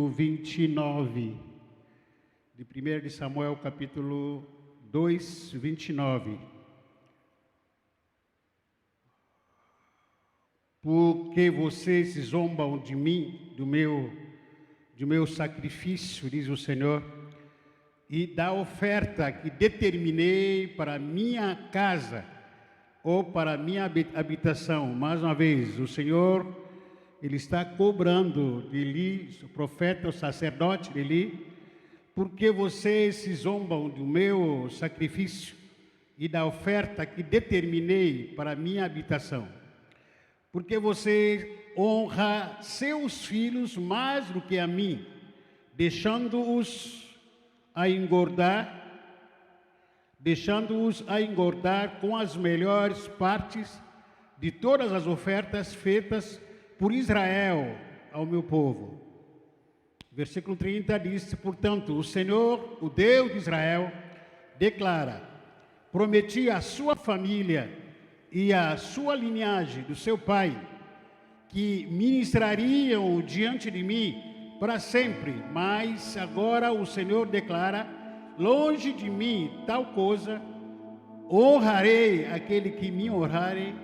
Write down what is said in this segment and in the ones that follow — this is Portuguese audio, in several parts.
versículo 29, de 1 de Samuel, capítulo 2, 29. Porque vocês zombam de mim, do meu sacrifício, diz o Senhor, e da oferta que determinei para minha casa, ou para minha habitação. Mais uma vez, o Senhor, Ele está cobrando de Eli, o profeta, o sacerdote de Eli, porque vocês se zombam do meu sacrifício e da oferta que determinei para minha habitação. Porque você honra seus filhos mais do que a mim, deixando-os a engordar com as melhores partes de todas as ofertas feitas por Israel ao meu povo. Versículo 30 diz: portanto, o Senhor, o Deus de Israel, declara: prometi à sua família e à sua linhagem do seu pai, que ministrariam diante de mim para sempre. Mas agora o Senhor declara: longe de mim tal coisa, honrarei aquele que me honrarem,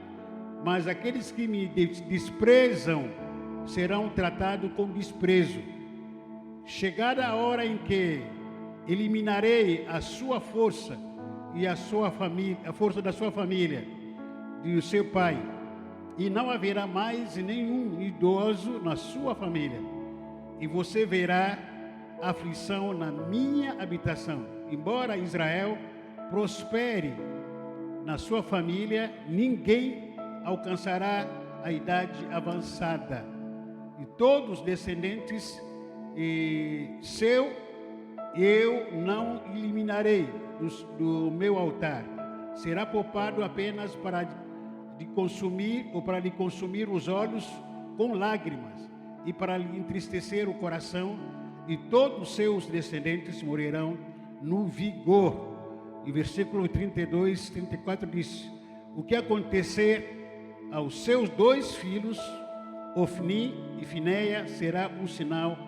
mas aqueles que me desprezam serão tratados com desprezo. Chegada a hora em que eliminarei a sua força e a sua família, a força da sua família, de seu pai, e não haverá mais nenhum idoso na sua família, e você verá aflição na minha habitação. Embora Israel prospere na sua família, ninguém alcançará a idade avançada, e todos os descendentes eu não eliminarei do meu altar. Será poupado apenas para lhe consumir os olhos com lágrimas, e para lhe entristecer o coração, e todos os seus descendentes morrerão no vigor. E versículo 32, 34 diz: o que acontecer aos seus dois filhos, Ofni e Finéia, será um sinal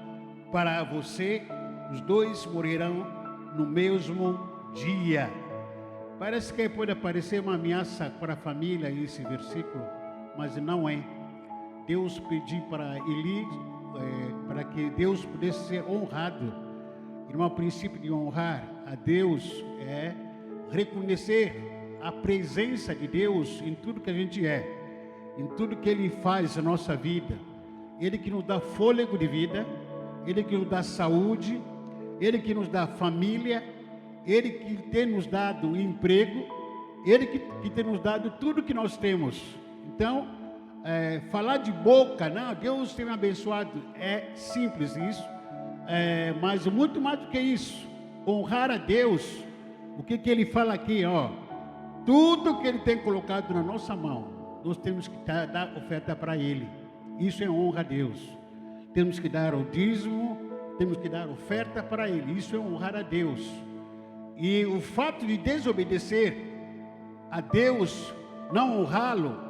para você. Os dois morrerão no mesmo dia. Parece que pode parecer uma ameaça para a família esse versículo, mas não é. Deus pediu para Eli, para que Deus pudesse ser honrado. E um princípio de honrar a Deus é reconhecer a presença de Deus em tudo que a gente é, em tudo que Ele faz na nossa vida. Ele que nos dá fôlego de vida, Ele que nos dá saúde, Ele que nos dá família, Ele que tem nos dado emprego, Ele que tem nos dado tudo que nós temos. Então, falar de boca, não, Deus tem me abençoado, é simples isso, mas muito mais do que isso, honrar a Deus. O que Ele fala aqui, ó, tudo que Ele tem colocado na nossa mão, nós temos que dar oferta para Ele. Isso é honra a Deus. Temos que dar o dízimo, temos que dar oferta para Ele. Isso é honrar a Deus. E o fato de desobedecer a Deus, não honrá-lo,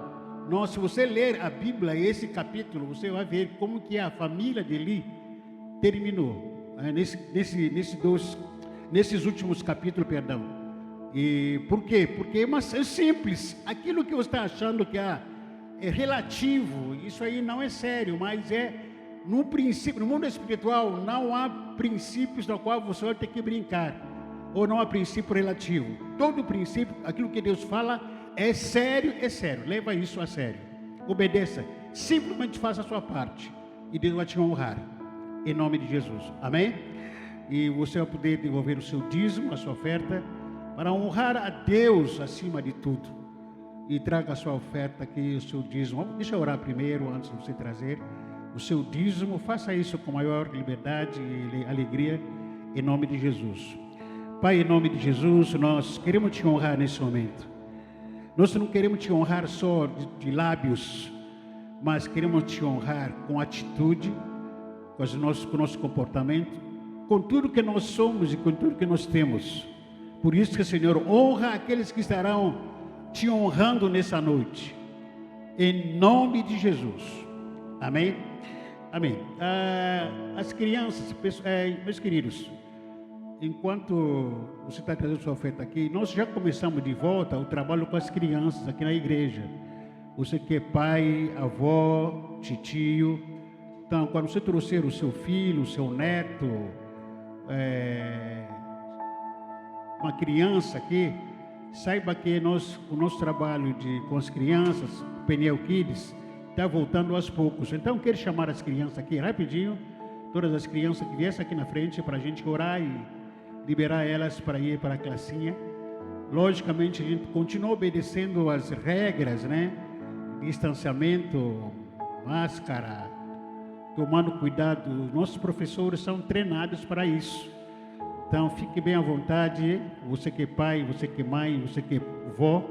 se você ler a Bíblia, esse capítulo, você vai ver como que a família de Eli terminou, nesses últimos capítulos, perdão. E por quê? Porque é simples. Aquilo que você está achando que é relativo, isso aí não é sério, mas no princípio, no mundo espiritual, não há princípios do qual você vai ter que brincar, ou não há princípio relativo. Todo princípio, aquilo que Deus fala, é sério, leva isso a sério, obedeça, simplesmente faça a sua parte, e Deus vai te honrar, em nome de Jesus, amém? E você vai poder devolver o seu dízimo, a sua oferta, para honrar a Deus acima de tudo, e traga a sua oferta aqui, o seu dízimo. Deixa eu orar primeiro, antes de você trazer o seu dízimo. Faça isso com maior liberdade e alegria, em nome de Jesus. Pai, em nome de Jesus, nós queremos te honrar nesse momento. Nós não queremos te honrar só de lábios, mas queremos te honrar com atitude, com o nosso comportamento, com tudo que nós somos e com tudo que nós temos. Por isso que, Senhor, honra aqueles que estarão te honrando nessa noite, em nome de Jesus, amém? Amém. As crianças, meus queridos, enquanto você está trazendo sua oferta aqui, nós já começamos de volta o trabalho com as crianças aqui na igreja. Você que é pai, avó, titio. Então, quando você trouxer o seu filho, o seu neto, uma criança aqui, saiba que o nosso trabalho com as crianças, Peniel Kids, está voltando aos poucos. Então, quero chamar as crianças aqui rapidinho, todas as crianças que viessem aqui na frente para a gente orar e liberar elas para ir para a classinha. Logicamente, a gente continua obedecendo as regras, né? Distanciamento, máscara, tomando cuidado. Nossos professores são treinados para isso. Então, fique bem à vontade. Você que é pai, você que é mãe, você que é vó,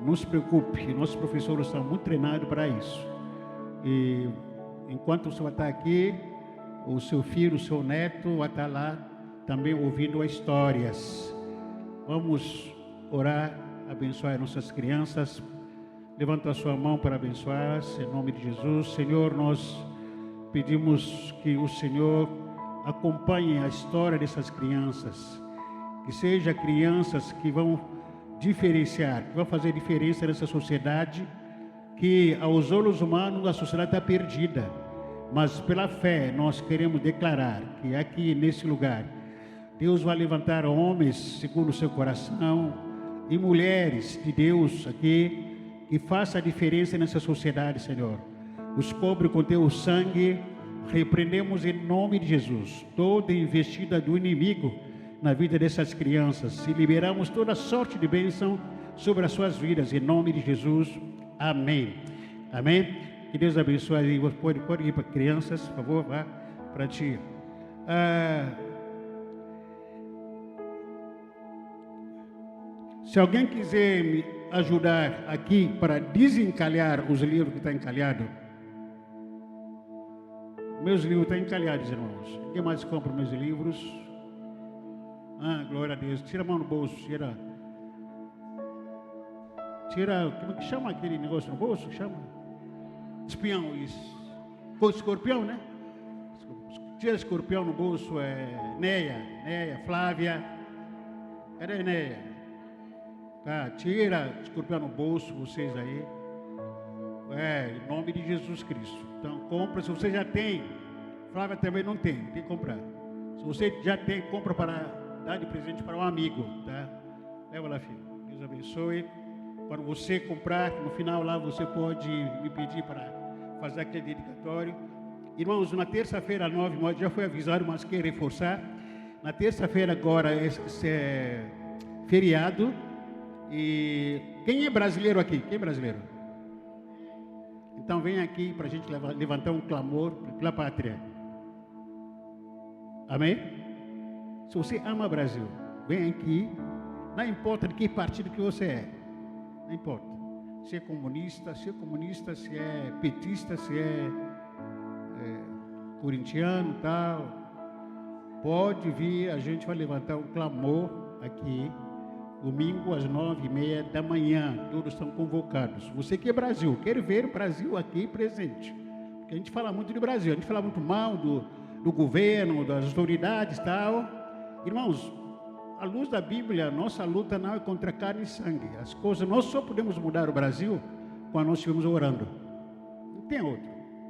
não se preocupe. Nossos professores são muito treinados para isso. E enquanto você vai estar aqui, o seu filho, o seu neto vai estar lá também ouvindo as histórias. Vamos orar, abençoar nossas crianças. Levanta a sua mão para abençoá-las, em nome de Jesus. Senhor, nós pedimos que o Senhor acompanhe a história dessas crianças, que sejam crianças que vão diferenciar, que vão fazer diferença nessa sociedade, que aos olhos humanos a sociedade está perdida, mas pela fé nós queremos declarar que aqui nesse lugar Deus vai levantar homens segundo o seu coração e mulheres de Deus aqui, que faça a diferença nessa sociedade, Senhor. Os pobres com teu sangue, repreendemos em nome de Jesus toda investida do inimigo na vida dessas crianças e liberamos toda sorte de bênção sobre as suas vidas, em nome de Jesus. Amém. Amém. Que Deus abençoe. Pode ir para crianças, por favor, vá para ti. Se alguém quiser me ajudar aqui para desencalhar os livros que estão encalhados. Meus livros estão encalhados, irmãos. Quem mais compra meus livros? Glória a Deus. Tira a mão no bolso, tira, como que chama aquele negócio no bolso? Chama? Espião, isso. Escorpião, né? Tira escorpião no bolso, Neia, Flávia. Cadê Neia? Tá, tira escorpião no bolso, vocês aí. Em nome de Jesus Cristo. Então, compra. Se você já tem, Flávia também não tem que comprar. Se você já tem, compra para dar de presente para um amigo, tá? Leva lá, filho. Deus abençoe. Quando você comprar, no final lá você pode me pedir para fazer aquele dedicatório. Irmãos, na terça-feira, 9h, já foi avisado, mas quero reforçar. Na terça-feira agora é feriado. E quem é brasileiro aqui? Quem é brasileiro? Então vem aqui para a gente levantar um clamor pela pátria. Amém? Se você ama o Brasil, vem aqui. Não importa de que partido que você é. Não importa. Se é comunista, se é petista, se é corintiano, tal. Pode vir, a gente vai levantar um clamor aqui. Domingo às 9h30 da manhã, todos estão convocados. Você que é Brasil, quer ver o Brasil aqui presente. Porque a gente fala muito do Brasil, a gente fala muito mal do governo, das autoridades e tal. Irmãos, à luz da Bíblia, nossa luta não é contra carne e sangue. As coisas, nós só podemos mudar o Brasil quando nós estivermos orando. Não tem outro,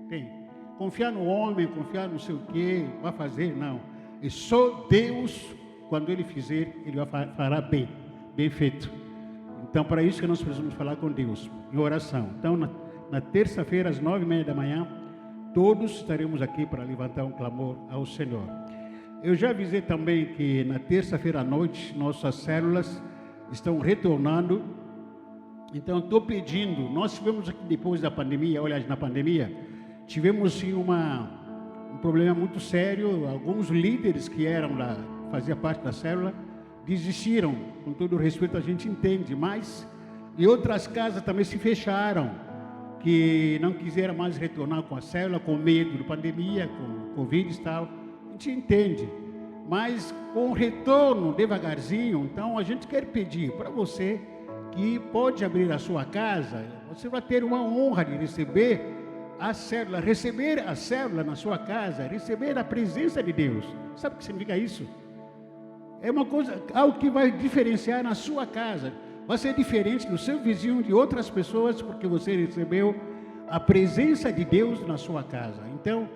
tem. Confiar no homem, confiar no sei o quê, vai fazer, não. É só Deus, quando Ele fizer, Ele fará bem. Bem feito. Então, para isso que nós precisamos falar com Deus, em oração. Então, na terça-feira, às 9h30 da manhã, todos estaremos aqui para levantar um clamor ao Senhor. Eu já avisei também que na terça-feira à noite, nossas células estão retornando. Então, estou pedindo, nós tivemos aqui depois da pandemia, olha, na pandemia, tivemos sim um problema muito sério. Alguns líderes que eram lá, faziam parte da célula, desistiram, com todo o respeito a gente entende, mas e outras casas também se fecharam, que não quiseram mais retornar com a célula, com medo da pandemia, com Covid e tal, a gente entende, mas com retorno devagarzinho. Então a gente quer pedir para você que pode abrir a sua casa, você vai ter uma honra de receber a célula, receber a célula na sua casa, receber a presença de Deus. Sabe o que significa isso? É uma coisa, algo que vai diferenciar na sua casa. Vai ser diferente do seu vizinho, de outras pessoas, porque você recebeu a presença de Deus na sua casa. Então,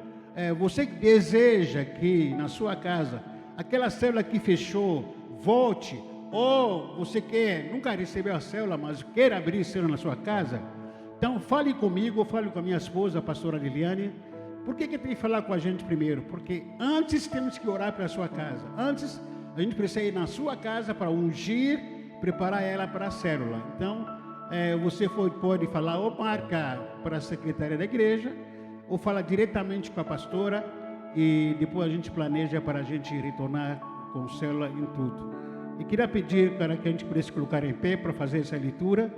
você que deseja que na sua casa, aquela célula que fechou, volte, ou você nunca recebeu a célula, mas quer abrir célula na sua casa, então fale comigo, fale com a minha esposa, a pastora Liliane. Por que tem que falar com a gente primeiro? Porque antes temos que orar para a sua casa. Antes, a gente precisa ir na sua casa para ungir, preparar ela para a célula. Então, você pode falar ou marcar para a secretária da igreja, ou falar diretamente com a pastora, e depois a gente planeja para a gente retornar com célula em tudo. E queria pedir para que a gente pudesse colocar em pé para fazer essa leitura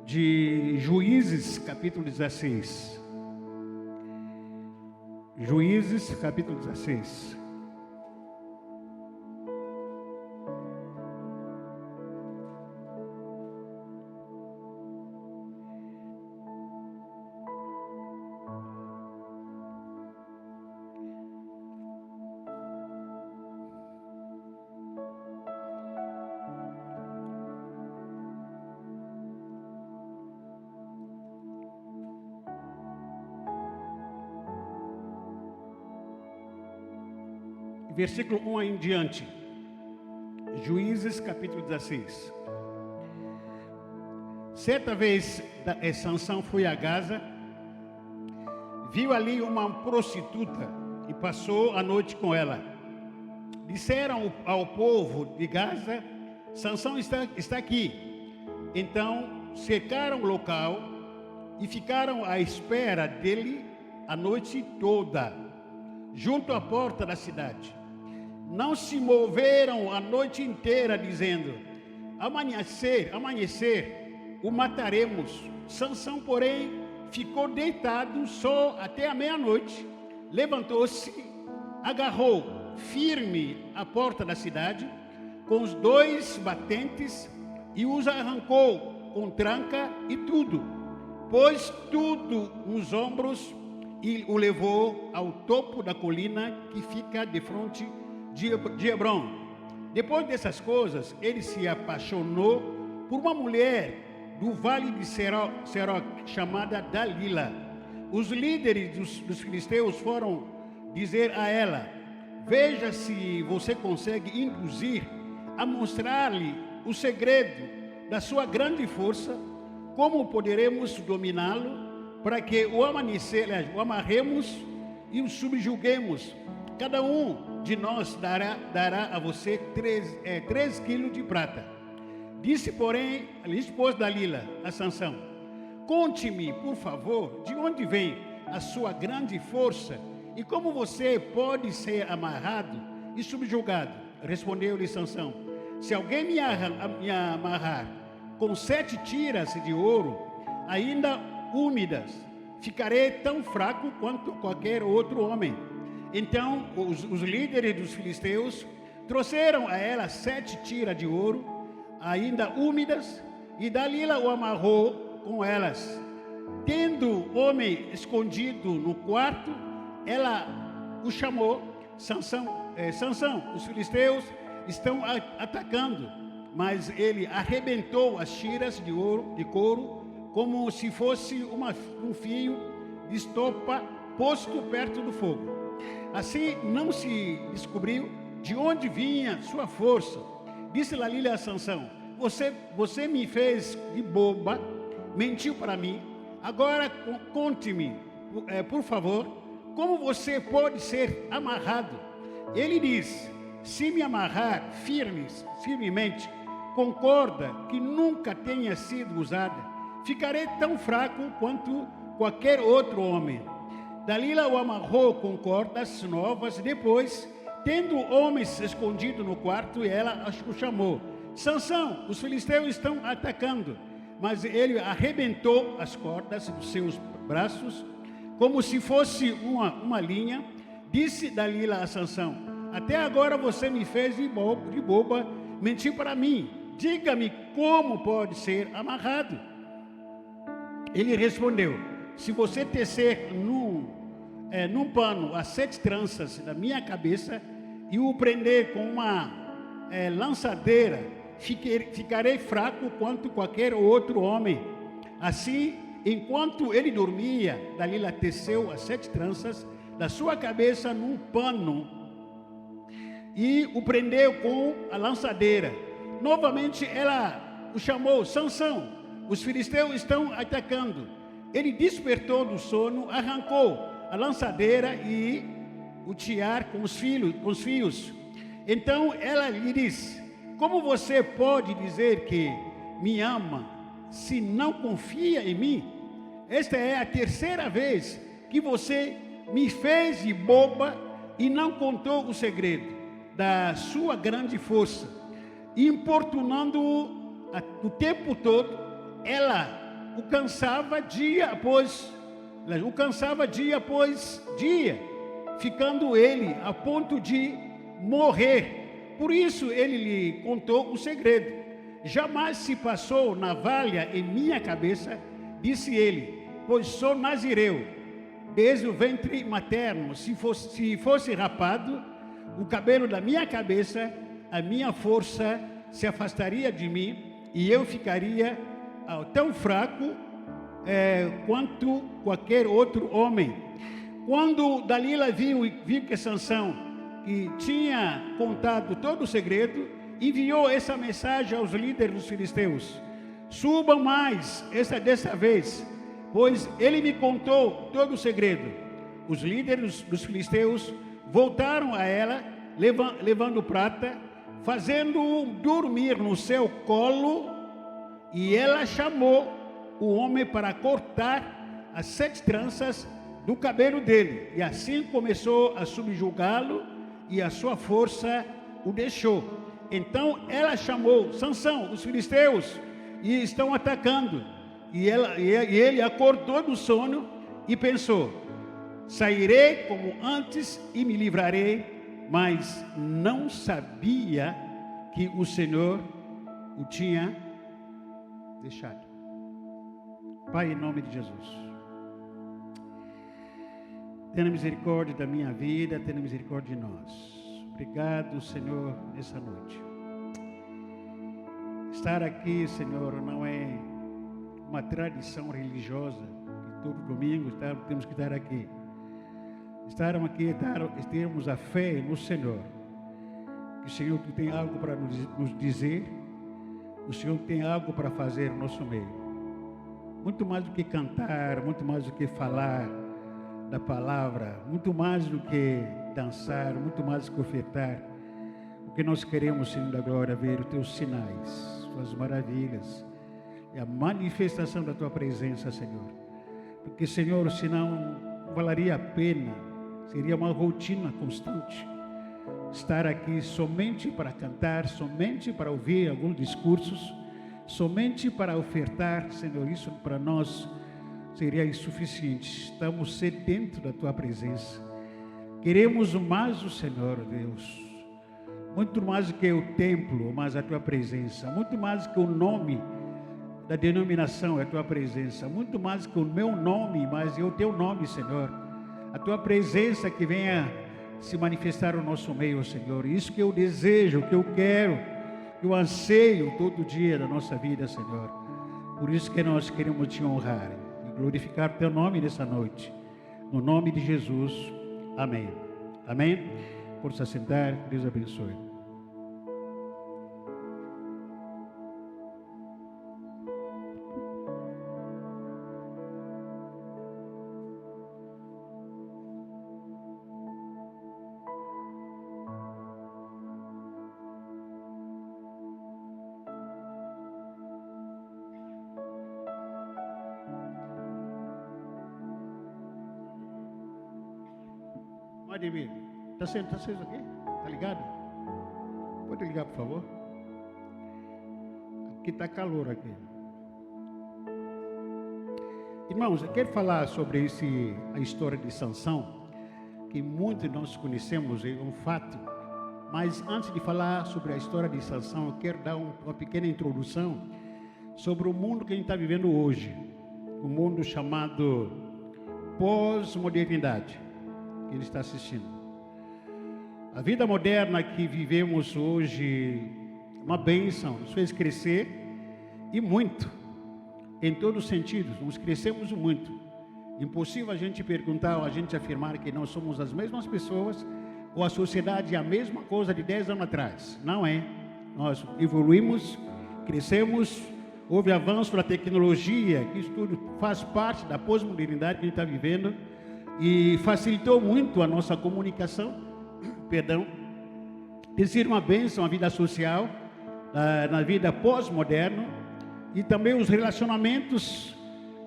de Juízes, capítulo 16. Juízes, capítulo 16. Versículo 1 em diante. Juízes, capítulo 16. Certa vez, Sansão foi a Gaza, viu ali uma prostituta e passou a noite com ela. Disseram ao povo de Gaza: Sansão está aqui. Então cercaram o local e ficaram à espera dele a noite toda, junto à porta da cidade. Não se moveram a noite inteira, dizendo: amanhecer, o mataremos. Sansão, porém, ficou deitado só até a meia-noite. Levantou-se, agarrou firme a porta da cidade com os 2 batentes e os arrancou com tranca e tudo. Pôs tudo nos ombros e o levou ao topo da colina que fica de frente de Hebrom. Depois dessas coisas, ele se apaixonou por uma mulher do vale de Seroc, chamada Dalila. Os líderes dos filisteus foram dizer a ela: veja se você consegue induzir a mostrar-lhe o segredo da sua grande força, como poderemos dominá-lo, para que o amarremos e o subjuguemos. Cada um de nós dará a você 3 quilos de prata. Disse, porém, a esposa Dalila a Sansão: conte-me, por favor, de onde vem a sua grande força e como você pode ser amarrado e subjugado. Respondeu-lhe Sansão: se alguém me amarrar com 7 tiras de ouro, ainda úmidas, ficarei tão fraco quanto qualquer outro homem. Então os líderes dos filisteus trouxeram a ela 7 tiras de ouro, ainda úmidas, e Dalila o amarrou com elas. Tendo o homem escondido no quarto, ela o chamou: Sansão, os filisteus estão atacando. Mas ele arrebentou as tiras de couro, como se fosse um fio de estopa posto perto do fogo. Assim não se descobriu de onde vinha sua força. Disse Dalila a Sansão: você me fez de boba, mentiu para mim. Agora conte-me, por favor, como você pode ser amarrado. Ele diz: se me amarrar firmemente, com corda que nunca tenha sido usada, ficarei tão fraco quanto qualquer outro homem. Dalila o amarrou com cordas novas. Depois, tendo o homem se escondido no quarto, ela o chamou: Sansão, os filisteus estão atacando. Mas ele arrebentou as cordas dos seus braços, como se fosse uma linha. Disse Dalila a Sansão: até agora você me fez de boba, mentiu para mim. Diga-me como pode ser amarrado. Ele respondeu: se você tecer num pano as 7 tranças da minha cabeça e o prender com uma lançadeira, ficarei fraco quanto qualquer outro homem. Assim, enquanto ele dormia, Dalila teceu as 7 tranças da sua cabeça num pano e o prendeu com a lançadeira. Novamente ela o chamou: Sansão, os filisteus estão atacando. Ele despertou do sono, arrancou a lançadeira e o tiar com os fios. Então ela lhe disse: como você pode dizer que me ama se não confia em mim? Esta é a 3ª vez que você me fez de boba e não contou o segredo da sua grande força. Importunando-o o tempo todo, ela o cansava dia após dia, ficando ele a ponto de morrer. Por isso ele lhe contou o segredo. Jamais se passou navalha em minha cabeça, disse ele, pois sou nazireu desde o ventre materno. Se fosse rapado o cabelo da minha cabeça, a minha força se afastaria de mim e eu ficaria tão fraco quanto qualquer outro homem. Quando Dalila viu que Sansão que tinha contado todo o segredo, enviou essa mensagem aos líderes dos filisteus: subam mais dessa vez, pois ele me contou todo o segredo. Os líderes dos filisteus voltaram a ela, levando prata, fazendo-o dormir no seu colo, e ela chamou o homem para cortar as 7 tranças do cabelo dele, e assim começou a subjugá-lo, e a sua força o deixou. Então ela chamou: Sansão, os filisteus e estão atacando. E ele acordou do sono e pensou: sairei como antes e me livrarei, mas não sabia que o Senhor o tinha deixado. Pai, em nome de Jesus, tenha misericórdia da minha vida, tenha misericórdia de nós. Obrigado, Senhor, nessa noite. Estar aqui, Senhor, não é uma tradição religiosa, que todo domingo temos que estar aqui. Estar aqui, termos a fé no Senhor. Que o Senhor tem algo para nos dizer, o Senhor tem algo para fazer no nosso meio. Muito mais do que cantar, muito mais do que falar da palavra, muito mais do que dançar, muito mais do que ofertar. O que nós queremos, Senhor da glória, é ver os teus sinais, tuas maravilhas, e a manifestação da tua presença, Senhor. Porque, Senhor, senão valeria a pena, seria uma rotina constante estar aqui somente para cantar, somente para ouvir alguns discursos, somente para ofertar. Senhor, isso para nós seria insuficiente. Estamos sedentos da tua presença. Queremos mais o Senhor, Deus. Muito mais do que o templo, mas a tua presença. Muito mais do que o nome da denominação, é a tua presença. Muito mais do que o meu nome, mas é o teu nome, Senhor. A tua presença que venha se manifestar no nosso meio, Senhor. Isso que eu desejo, que eu quero, que eu anseio todo dia da nossa vida, Senhor. Por isso que nós queremos te honrar e glorificar teu nome nessa noite. No nome de Jesus. Amém. Amém. Por se assentar, Deus abençoe. Pode vir. Está sendo aqui? Está ligado? Pode ligar, por favor. Aqui está calor aqui. Irmãos, eu quero falar sobre a história de Sansão, que muitos de nós conhecemos, é um fato. Mas antes de falar sobre a história de Sansão, eu quero dar uma pequena introdução sobre o mundo que a gente está vivendo hoje. O mundo chamado pós-modernidade que ele está assistindo. A vida moderna que vivemos hoje é uma bênção, nos fez crescer e muito, em todos os sentidos, nos crescemos muito. Impossível a gente perguntar ou a gente afirmar que nós somos as mesmas pessoas ou a sociedade é a mesma coisa de 10 anos atrás. Não é. Nós evoluímos, crescemos, houve avanço da tecnologia, que isso tudo faz parte da pós-modernidade que a gente está vivendo e facilitou muito a nossa comunicação, tem sido uma bênção a vida social, na vida pós-moderna e também os relacionamentos,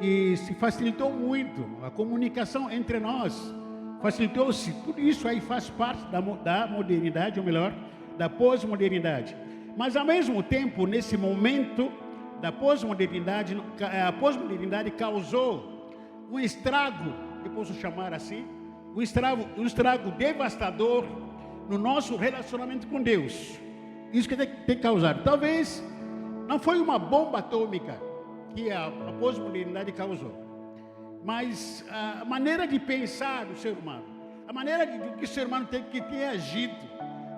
e se facilitou muito, a comunicação entre nós, facilitou-se, tudo isso aí faz parte da modernidade, ou melhor, da pós-modernidade. Mas ao mesmo tempo, nesse momento da pós-modernidade, a pós-modernidade causou um estrago, que posso chamar assim, um estrago devastador no nosso relacionamento com Deus. Isso que tem causado. Talvez não foi uma bomba atômica que a pós-modernidade causou, mas a maneira de pensar do ser humano, a maneira que o ser humano tem agido,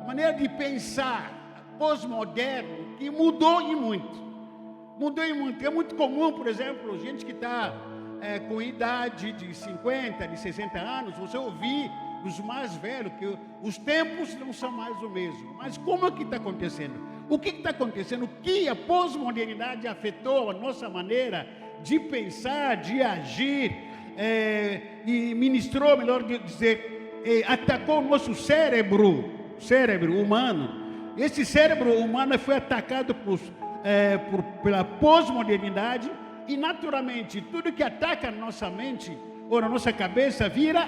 a maneira de pensar pós-moderno, que mudou e muito. É muito comum, por exemplo, gente que está com idade de 50, de 60 anos, você ouvir os mais velhos que os tempos não são mais o mesmo. Mas como é que está acontecendo? O que está acontecendo? O que a pós-modernidade afetou a nossa maneira de pensar, de agir, e ministrou, melhor dizer, atacou o nosso cérebro humano. Esse cérebro humano foi atacado pela pós-modernidade e, naturalmente, tudo que ataca a nossa mente ou na nossa cabeça vira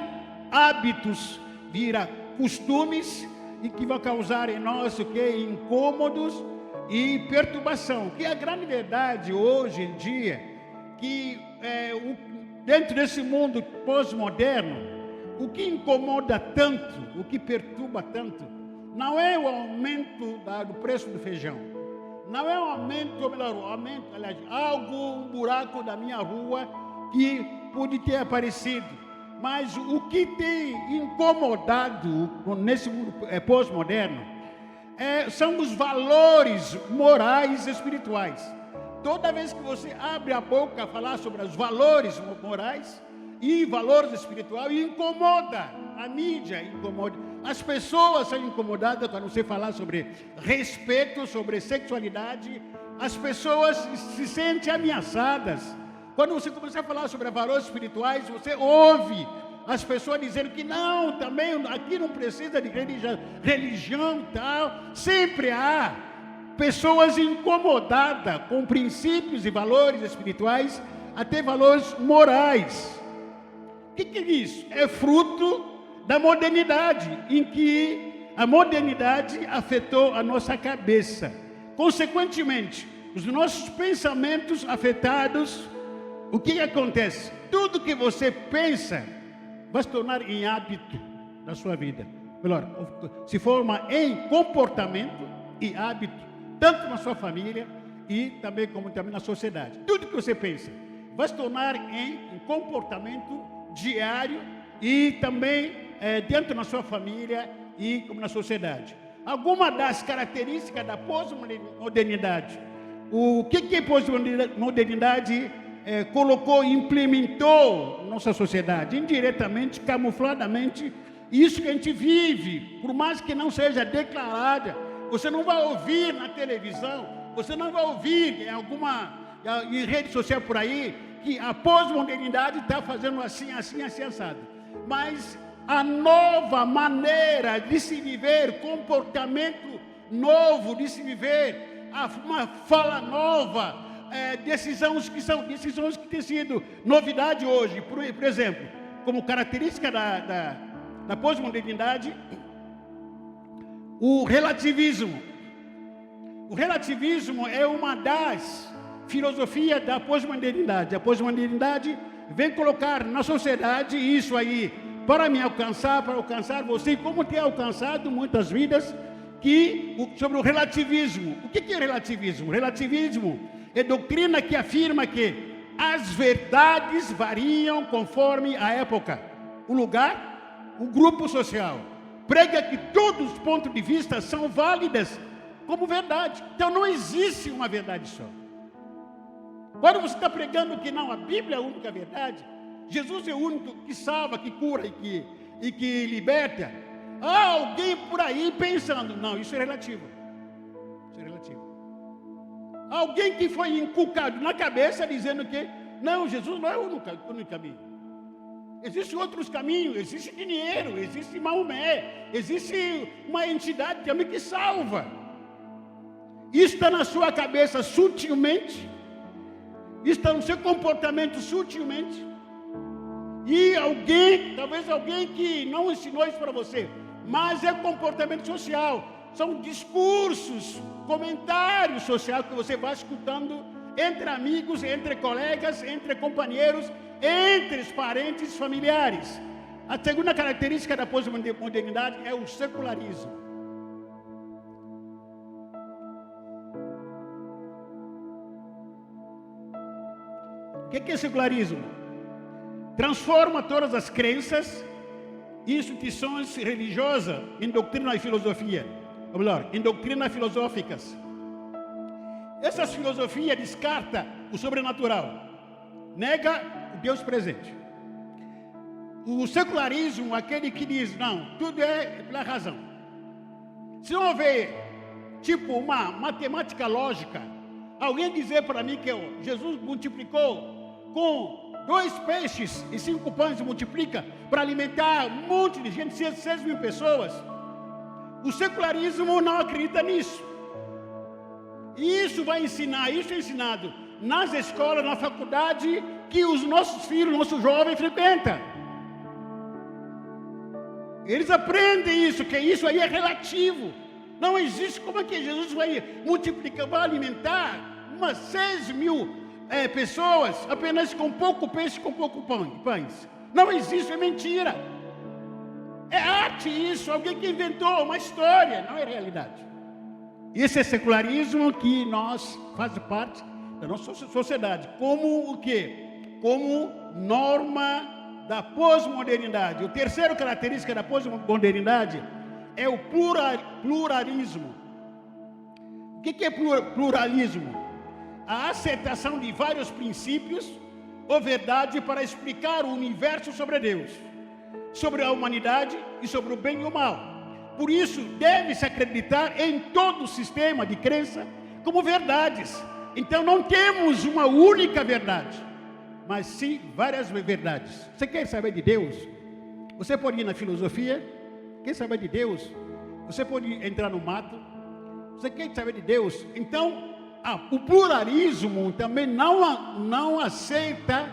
hábitos, vira costumes e que vão causar em nós incômodos e perturbação. Que a grande verdade hoje em dia, que dentro desse mundo pós-moderno, o que incomoda tanto, o que perturba tanto, não é o aumento do preço do feijão, não é o aumento, ou melhor, aliás, um buraco da minha rua que pode ter aparecido, mas o que tem incomodado nesse mundo pós-moderno são os valores morais e espirituais. Toda vez que você abre a boca a falar sobre os valores morais e valores espirituais, incomoda, a mídia incomoda, as pessoas são incomodadas quando você falar sobre respeito, sobre sexualidade, as pessoas se sentem ameaçadas. Quando você começar a falar sobre valores espirituais, você ouve as pessoas dizendo que não, também aqui não precisa de religião tal. Sempre há pessoas incomodadas com princípios e valores espirituais, até valores morais. O que é isso? É fruto da modernidade, em que a modernidade afetou a nossa cabeça. Consequentemente, os nossos pensamentos afetados, o que acontece? Tudo que você pensa vai se tornar em hábito da sua vida. Melhor, se forma em comportamento e hábito, tanto na sua família e também na sociedade. Tudo que você pensa vai se tornar em comportamento diário e também dentro da sua família e como na sociedade. Alguma das características da pós-modernidade. O que a pós-modernidade colocou, implementou na nossa sociedade, indiretamente, camufladamente, isso que a gente vive, por mais que não seja declarada, você não vai ouvir na televisão, você não vai ouvir em rede social por aí, que a pós-modernidade está fazendo assim, assado. Mas a nova maneira de se viver, comportamento novo de se viver, uma fala nova, decisões que têm sido novidade hoje. Por exemplo, como característica da pós-modernidade, o relativismo. O relativismo é uma das filosofias da pós-modernidade. A pós-modernidade vem colocar na sociedade isso aí, para me alcançar, para alcançar você, como tem alcançado muitas vidas, sobre o relativismo. O que é relativismo? Relativismo é doutrina que afirma que as verdades variam conforme a época, o lugar, o grupo social. Prega que todos os pontos de vista são válidos como verdade. Então não existe uma verdade só. Quando você está pregando que não, a Bíblia é a única verdade, Jesus é o único que salva, que cura e que liberta, há alguém por aí pensando, não, isso é relativo. Isso é relativo. Alguém que foi inculcado na cabeça dizendo que, não, Jesus não é o único caminho. Existem outros caminhos, existe dinheiro, existe Maomé, existe uma entidade também que salva. Isso está na sua cabeça sutilmente, isso está no seu comportamento sutilmente. E alguém, talvez alguém que não ensinou isso para você, mas é comportamento social, são discursos, comentários sociais que você vai escutando entre amigos, entre colegas, entre companheiros, entre os parentes familiares. A segunda característica da pós-modernidade é o secularismo. O que é secularismo? Transforma todas as crenças e instituições religiosas em doutrina e filosofia, ou melhor, em doutrinas filosóficas. Essas filosofias descartam o sobrenatural, nega o Deus presente. O secularismo, aquele que diz, não, tudo é pela razão. Se não houver, tipo, uma matemática lógica, alguém dizer para mim que Jesus multiplicou com 2 peixes e 5 pães e multiplica para alimentar um monte de gente, 6 mil pessoas. O secularismo não acredita nisso. E isso vai ensinar, isso é ensinado nas escolas, na faculdade, que os nossos filhos, nossos jovens frequentam. Eles aprendem isso, que isso aí é relativo. Não existe, como é que Jesus vai multiplicar, vai alimentar umas 6 mil pessoas apenas com pouco peixe, com pouco pães? Não existe, é mentira. É arte isso, alguém que inventou uma história, não é realidade. Esse é secularismo que faz parte da nossa sociedade. Como o quê? Como norma da pós-modernidade. A terceira característica da pós-modernidade é o pluralismo. O que é pluralismo? A aceitação de vários princípios ou verdade para explicar o universo sobre Deus, sobre a humanidade e sobre o bem e o mal. Por isso, deve-se acreditar em todo o sistema de crença como verdades. Então, não temos uma única verdade, mas sim várias verdades. Você quer saber de Deus? Você pode ir na filosofia. Quer saber de Deus? Você pode entrar no mato. Você quer saber de Deus? Então, o pluralismo também não aceita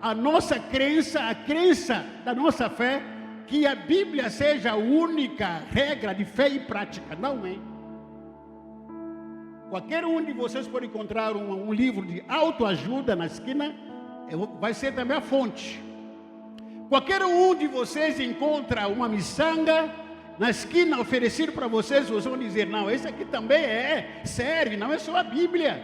a nossa crença, a crença da nossa fé, que a Bíblia seja a única regra de fé e prática. Não é. Qualquer um de vocês pode encontrar um livro de autoajuda na esquina, vai ser também a fonte. Qualquer um de vocês encontra uma miçanga na esquina oferecido para vocês, vocês vão dizer, não, esse aqui também serve, não é só a Bíblia.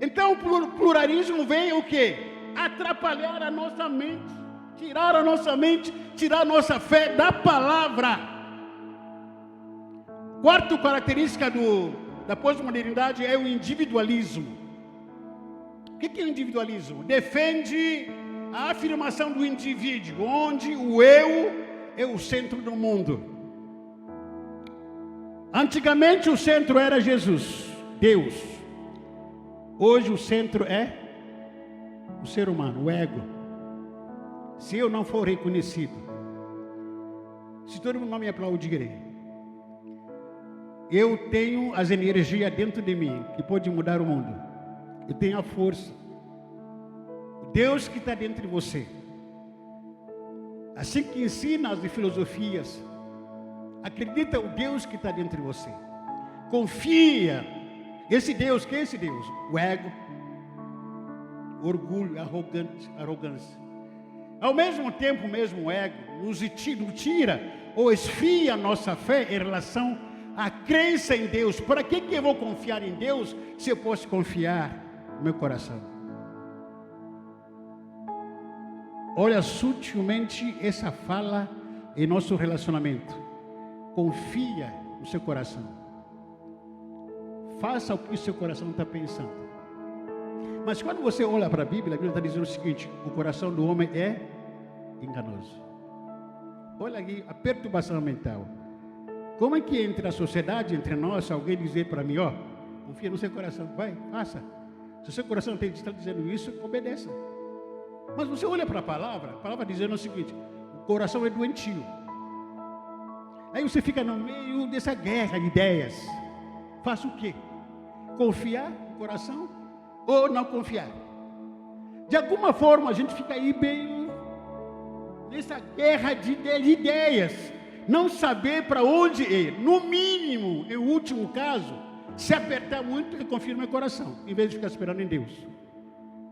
Então o pluralismo vem o quê? Atrapalhar a nossa mente, tirar a nossa mente, tirar a nossa fé da palavra. Quarta característica da pós-modernidade é o individualismo. O que é o individualismo? Defende a afirmação do indivíduo, onde o eu é o centro do mundo. Antigamente o centro era Jesus, Deus. Hoje o centro é o ser humano, o ego. Se eu não for reconhecido, se todo mundo não me aplaudir, eu tenho as energias dentro de mim que pode mudar o mundo. Eu tenho a força. Deus que está dentro de você. Assim que ensina as filosofias, acredita o Deus que está dentro de você. Confia. Esse Deus, que é esse Deus? O ego, o orgulho, arrogância. Ao mesmo tempo, mesmo o ego nos tira ou esfria a nossa fé em relação à crença em Deus. Para que eu vou confiar em Deus se eu posso confiar no meu coração? olha sutilmente essa fala em nosso relacionamento. Confia no seu coração. Faça o que o seu coração está pensando. Mas quando você olha para a Bíblia está dizendo o seguinte: o coração do homem é enganoso. Olha aqui a perturbação mental. Como é que entre a sociedade, entre nós, alguém dizer para mim, confia no seu coração, vai, faça. Se o seu coração está dizendo isso, obedeça. Mas você olha para a palavra dizendo o seguinte: o coração é doentio. Aí você fica no meio dessa guerra de ideias. Faça o quê? Confiar no coração ou não confiar? De alguma forma a gente fica aí meio nessa guerra de ideias. Não saber para onde ir. No mínimo, em último caso, se apertar muito, eu confio no meu coração, em vez de ficar esperando em Deus.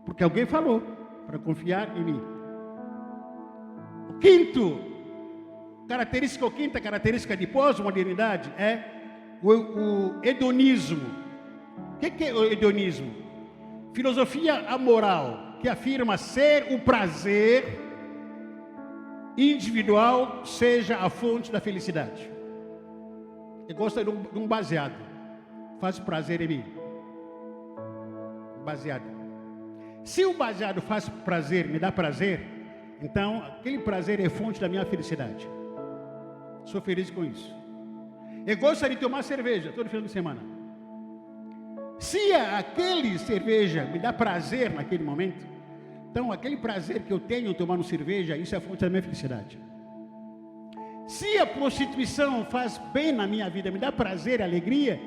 Porque alguém falou para confiar em mim. Quinta característica de pós-modernidade é o hedonismo. O que é o hedonismo? Filosofia amoral, que afirma ser o prazer individual seja a fonte da felicidade. Eu gosto de um baseado. Faz prazer em mim. Baseado. Se o baseado faz prazer, me dá prazer, então aquele prazer é fonte da minha felicidade. Sou feliz com isso. Eu gosto de tomar cerveja todo final de semana. Se aquele cerveja me dá prazer naquele momento, então aquele prazer que eu tenho tomando cerveja, isso é a fonte da minha felicidade. Se a prostituição faz bem na minha vida, me dá prazer, alegria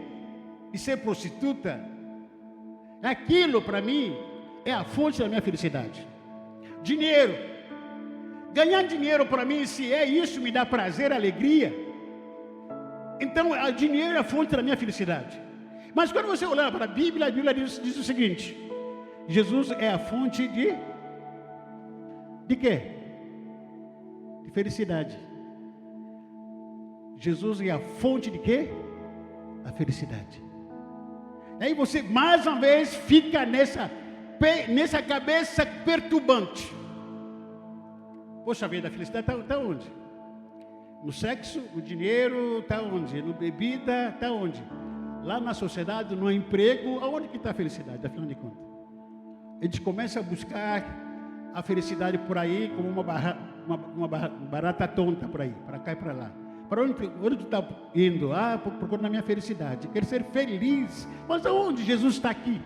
de ser prostituta, aquilo para mim é a fonte da minha felicidade. Dinheiro. Ganhar dinheiro para mim, se é isso, me dá prazer, alegria, então o dinheiro é a fonte da minha felicidade. Mas quando você olhar para a Bíblia diz o seguinte: Jesus é a fonte de quê? De felicidade. Jesus é a fonte de quê? A felicidade. Aí você mais uma vez fica nessa cabeça perturbante. Poxa vida, a felicidade está onde? No sexo, no dinheiro, está onde? No bebida, está onde? Lá na sociedade, no emprego, aonde que está a felicidade, afinal de contas? A gente começa a buscar a felicidade por aí, como uma barata tonta por aí, para cá e para lá. Para onde tu está indo? Procurando a minha felicidade. Quero ser feliz. Mas aonde Jesus está aqui?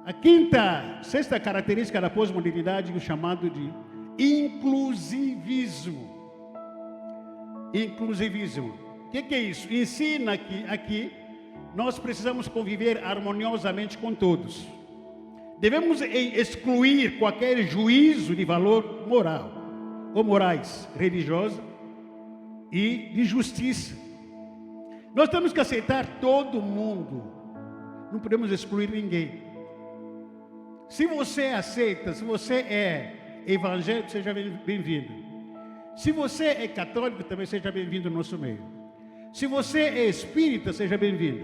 A sexta característica da pós-modernidade é o chamado de inclusivismo. Inclusivismo. O que é isso? Ensina que aqui nós precisamos conviver harmoniosamente com todos. Devemos excluir qualquer juízo de valor moral ou morais, religiosa e de justiça. Nós temos que aceitar todo mundo. Não podemos excluir ninguém. Se você aceita, se você é evangélico, seja bem-vindo. Se você é católico, também seja bem-vindo no nosso meio. Se você é espírita, seja bem-vindo.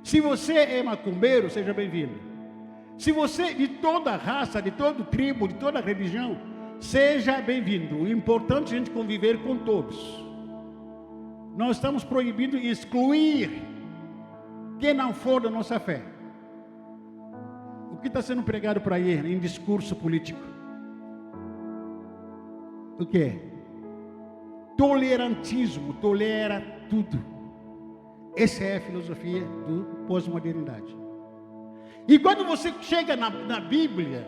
Se você é macumbeiro, seja bem-vindo. Se você de toda raça, de toda tribo, de toda religião, seja bem-vindo. O importante é a gente conviver com todos. Nós estamos proibindo excluir quem não for da nossa fé. O que está sendo pregado por aí em discurso político? O que é? Tolerantismo, tolera tudo. Essa é a filosofia do pós-modernidade. E quando você chega na Bíblia,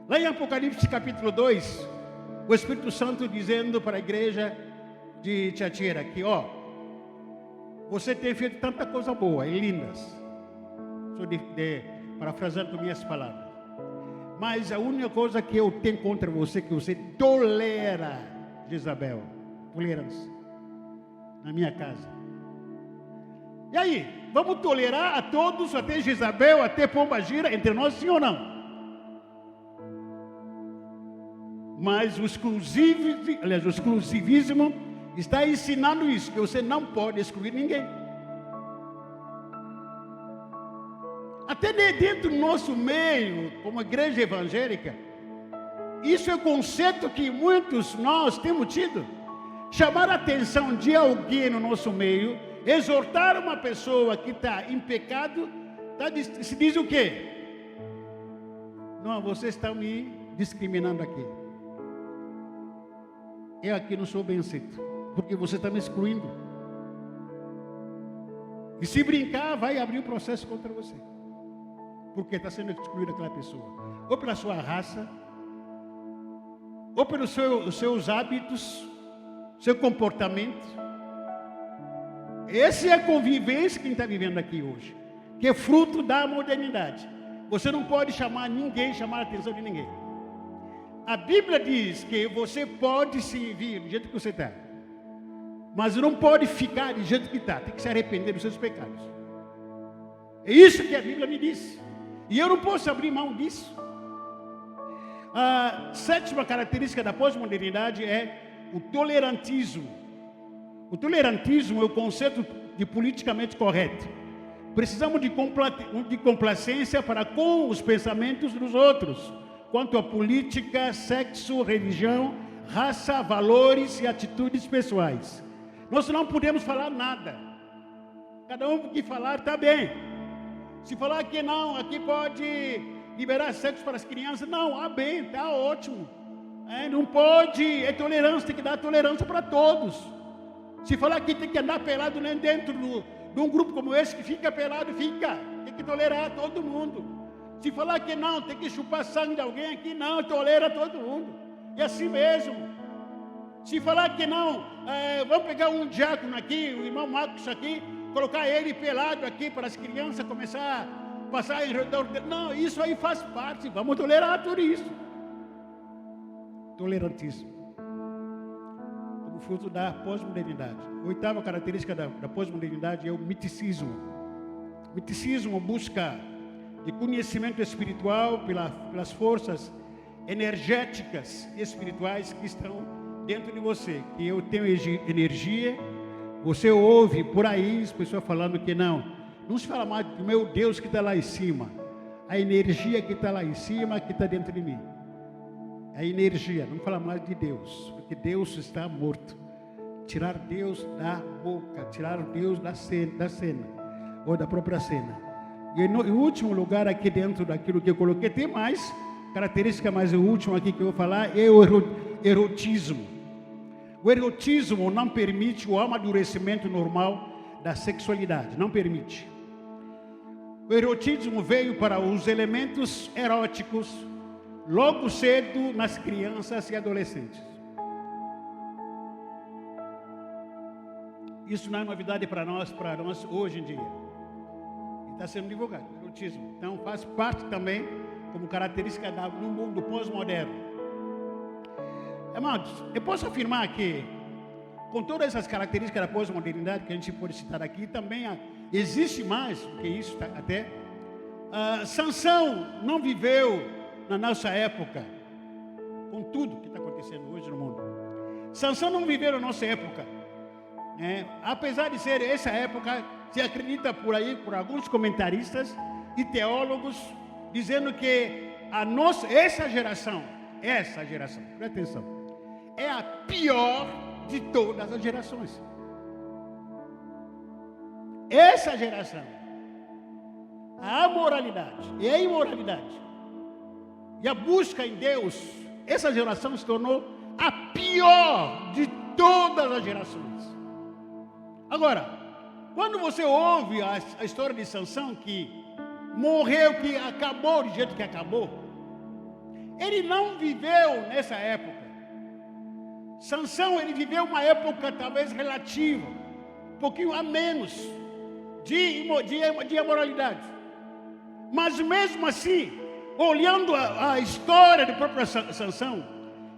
lá em Apocalipse capítulo 2, o Espírito Santo dizendo para a igreja de Tiatira que, você tem feito tanta coisa boa e lindas. Estou parafraseando com minhas palavras. Mas a única coisa que eu tenho contra você é que você tolera Jezabel. Tolerância. Na minha casa. E aí? Vamos tolerar a todos, até Jezabel, até Pombagira, entre nós, sim ou não? Mas o exclusivismo está ensinando isso, que você não pode excluir ninguém. até dentro do nosso meio, como igreja evangélica, isso é um conceito que muitos nós temos tido. Chamar a atenção de alguém no nosso meio, exortar uma pessoa que está em pecado, se diz o quê? Não, vocês estão me discriminando aqui. Eu aqui não sou bem aceito, porque você está me excluindo. E se brincar, vai abrir o processo contra você. Porque está sendo excluída aquela pessoa. Ou pela sua raça, ou pelos seus hábitos, seu comportamento. Essa é a convivência que a gente está vivendo aqui hoje, que é fruto da modernidade. Você não pode chamar a atenção de ninguém. A Bíblia diz que você pode se vir do jeito que você está, mas não pode ficar do jeito que está. Tem que se arrepender dos seus pecados. É isso que a Bíblia me diz. E eu não posso abrir mão disso. A sétima característica da pós-modernidade é o tolerantismo. O tolerantismo é o conceito de politicamente correto. Precisamos de complacência para com os pensamentos dos outros, quanto a política, sexo, religião, raça, valores e atitudes pessoais. Nós não podemos falar nada. Cada um que falar está bem. Se falar que não, aqui pode liberar sexo para as crianças, não, bem, está ótimo. Não pode, é tolerância, tem que dar tolerância para todos. Se falar que tem que andar pelado nem dentro de um grupo como esse que fica pelado, fica. Tem que tolerar todo mundo. Se falar que não, tem que chupar sangue de alguém aqui, não, tolera todo mundo. É assim mesmo. Se falar que não, vamos pegar um diácono aqui, o irmão Marcos aqui, colocar ele pelado aqui para as crianças começar a passar em redor dele. Não, isso aí faz parte, vamos tolerar tudo isso. Tolerantismo. Como fruto da pós-modernidade. A oitava característica da pós-modernidade é o miticismo. O miticismo busca de conhecimento espiritual pelas forças energéticas e espirituais que estão dentro de você. Que eu tenho energia, você ouve por aí as pessoas falando que não se fala mais do meu Deus que está lá em cima. A energia que está lá em cima, que está dentro de mim. A energia, não fala mais de Deus, porque Deus está morto. Tirar Deus da boca, tirar Deus da cena, ou da própria cena. E em último lugar, aqui dentro daquilo que eu coloquei, tem mais característica, mas o último aqui que eu vou falar é o erotismo. O erotismo não permite o amadurecimento normal da sexualidade, não permite. O erotismo veio para os elementos eróticos logo cedo nas crianças e adolescentes. Isso não é novidade para nós hoje em dia. Está sendo divulgado, o erotismo. Então faz parte também como característica do mundo pós-moderno. Amados, eu posso afirmar que com todas essas características da pós-modernidade que a gente pode citar aqui, também existe mais do que isso até. Sansão não viveu na nossa época, com tudo que está acontecendo hoje no mundo. Sansão não viveu na nossa época. Apesar de ser essa época, se acredita por aí, por alguns comentaristas e teólogos, dizendo que essa geração, presta atenção, é a pior de todas as gerações. Essa geração, a amoralidade e a imoralidade e a busca em Deus, essa geração se tornou a pior de todas as gerações. Agora, quando você ouve a história de Sansão, que morreu, que acabou do jeito que acabou, ele não viveu nessa época. Sansão, ele viveu uma época talvez relativa, um pouquinho a menos de imoralidade. Mas mesmo assim, olhando a história do próprio Sansão,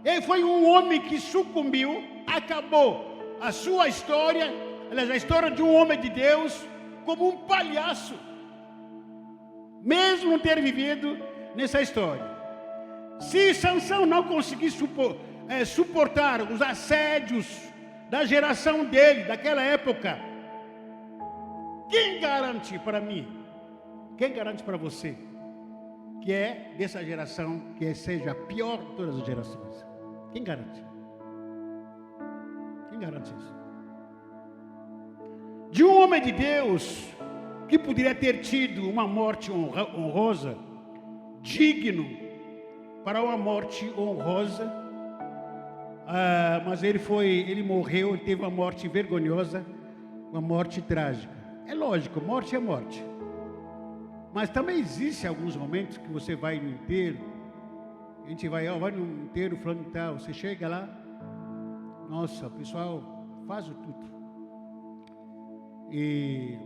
ele foi um homem que sucumbiu, acabou a sua história, aliás, a história de um homem de Deus, como um palhaço, mesmo não ter vivido nessa história. Se Sansão não conseguir suportar os assédios da geração dele, daquela época, quem garante para mim Quem garante para você que é dessa geração, que seja a pior de todas as gerações? Quem garante? Quem garante isso? De um homem de Deus que poderia ter tido uma morte honrosa, digno para uma morte honrosa, mas ele morreu, ele teve uma morte vergonhosa, uma morte trágica. É lógico, morte é morte. Mas também existe alguns momentos que você vai no enterro, a gente vai no enterro, falando e tal, você chega lá, nossa, o pessoal faz o tudo. E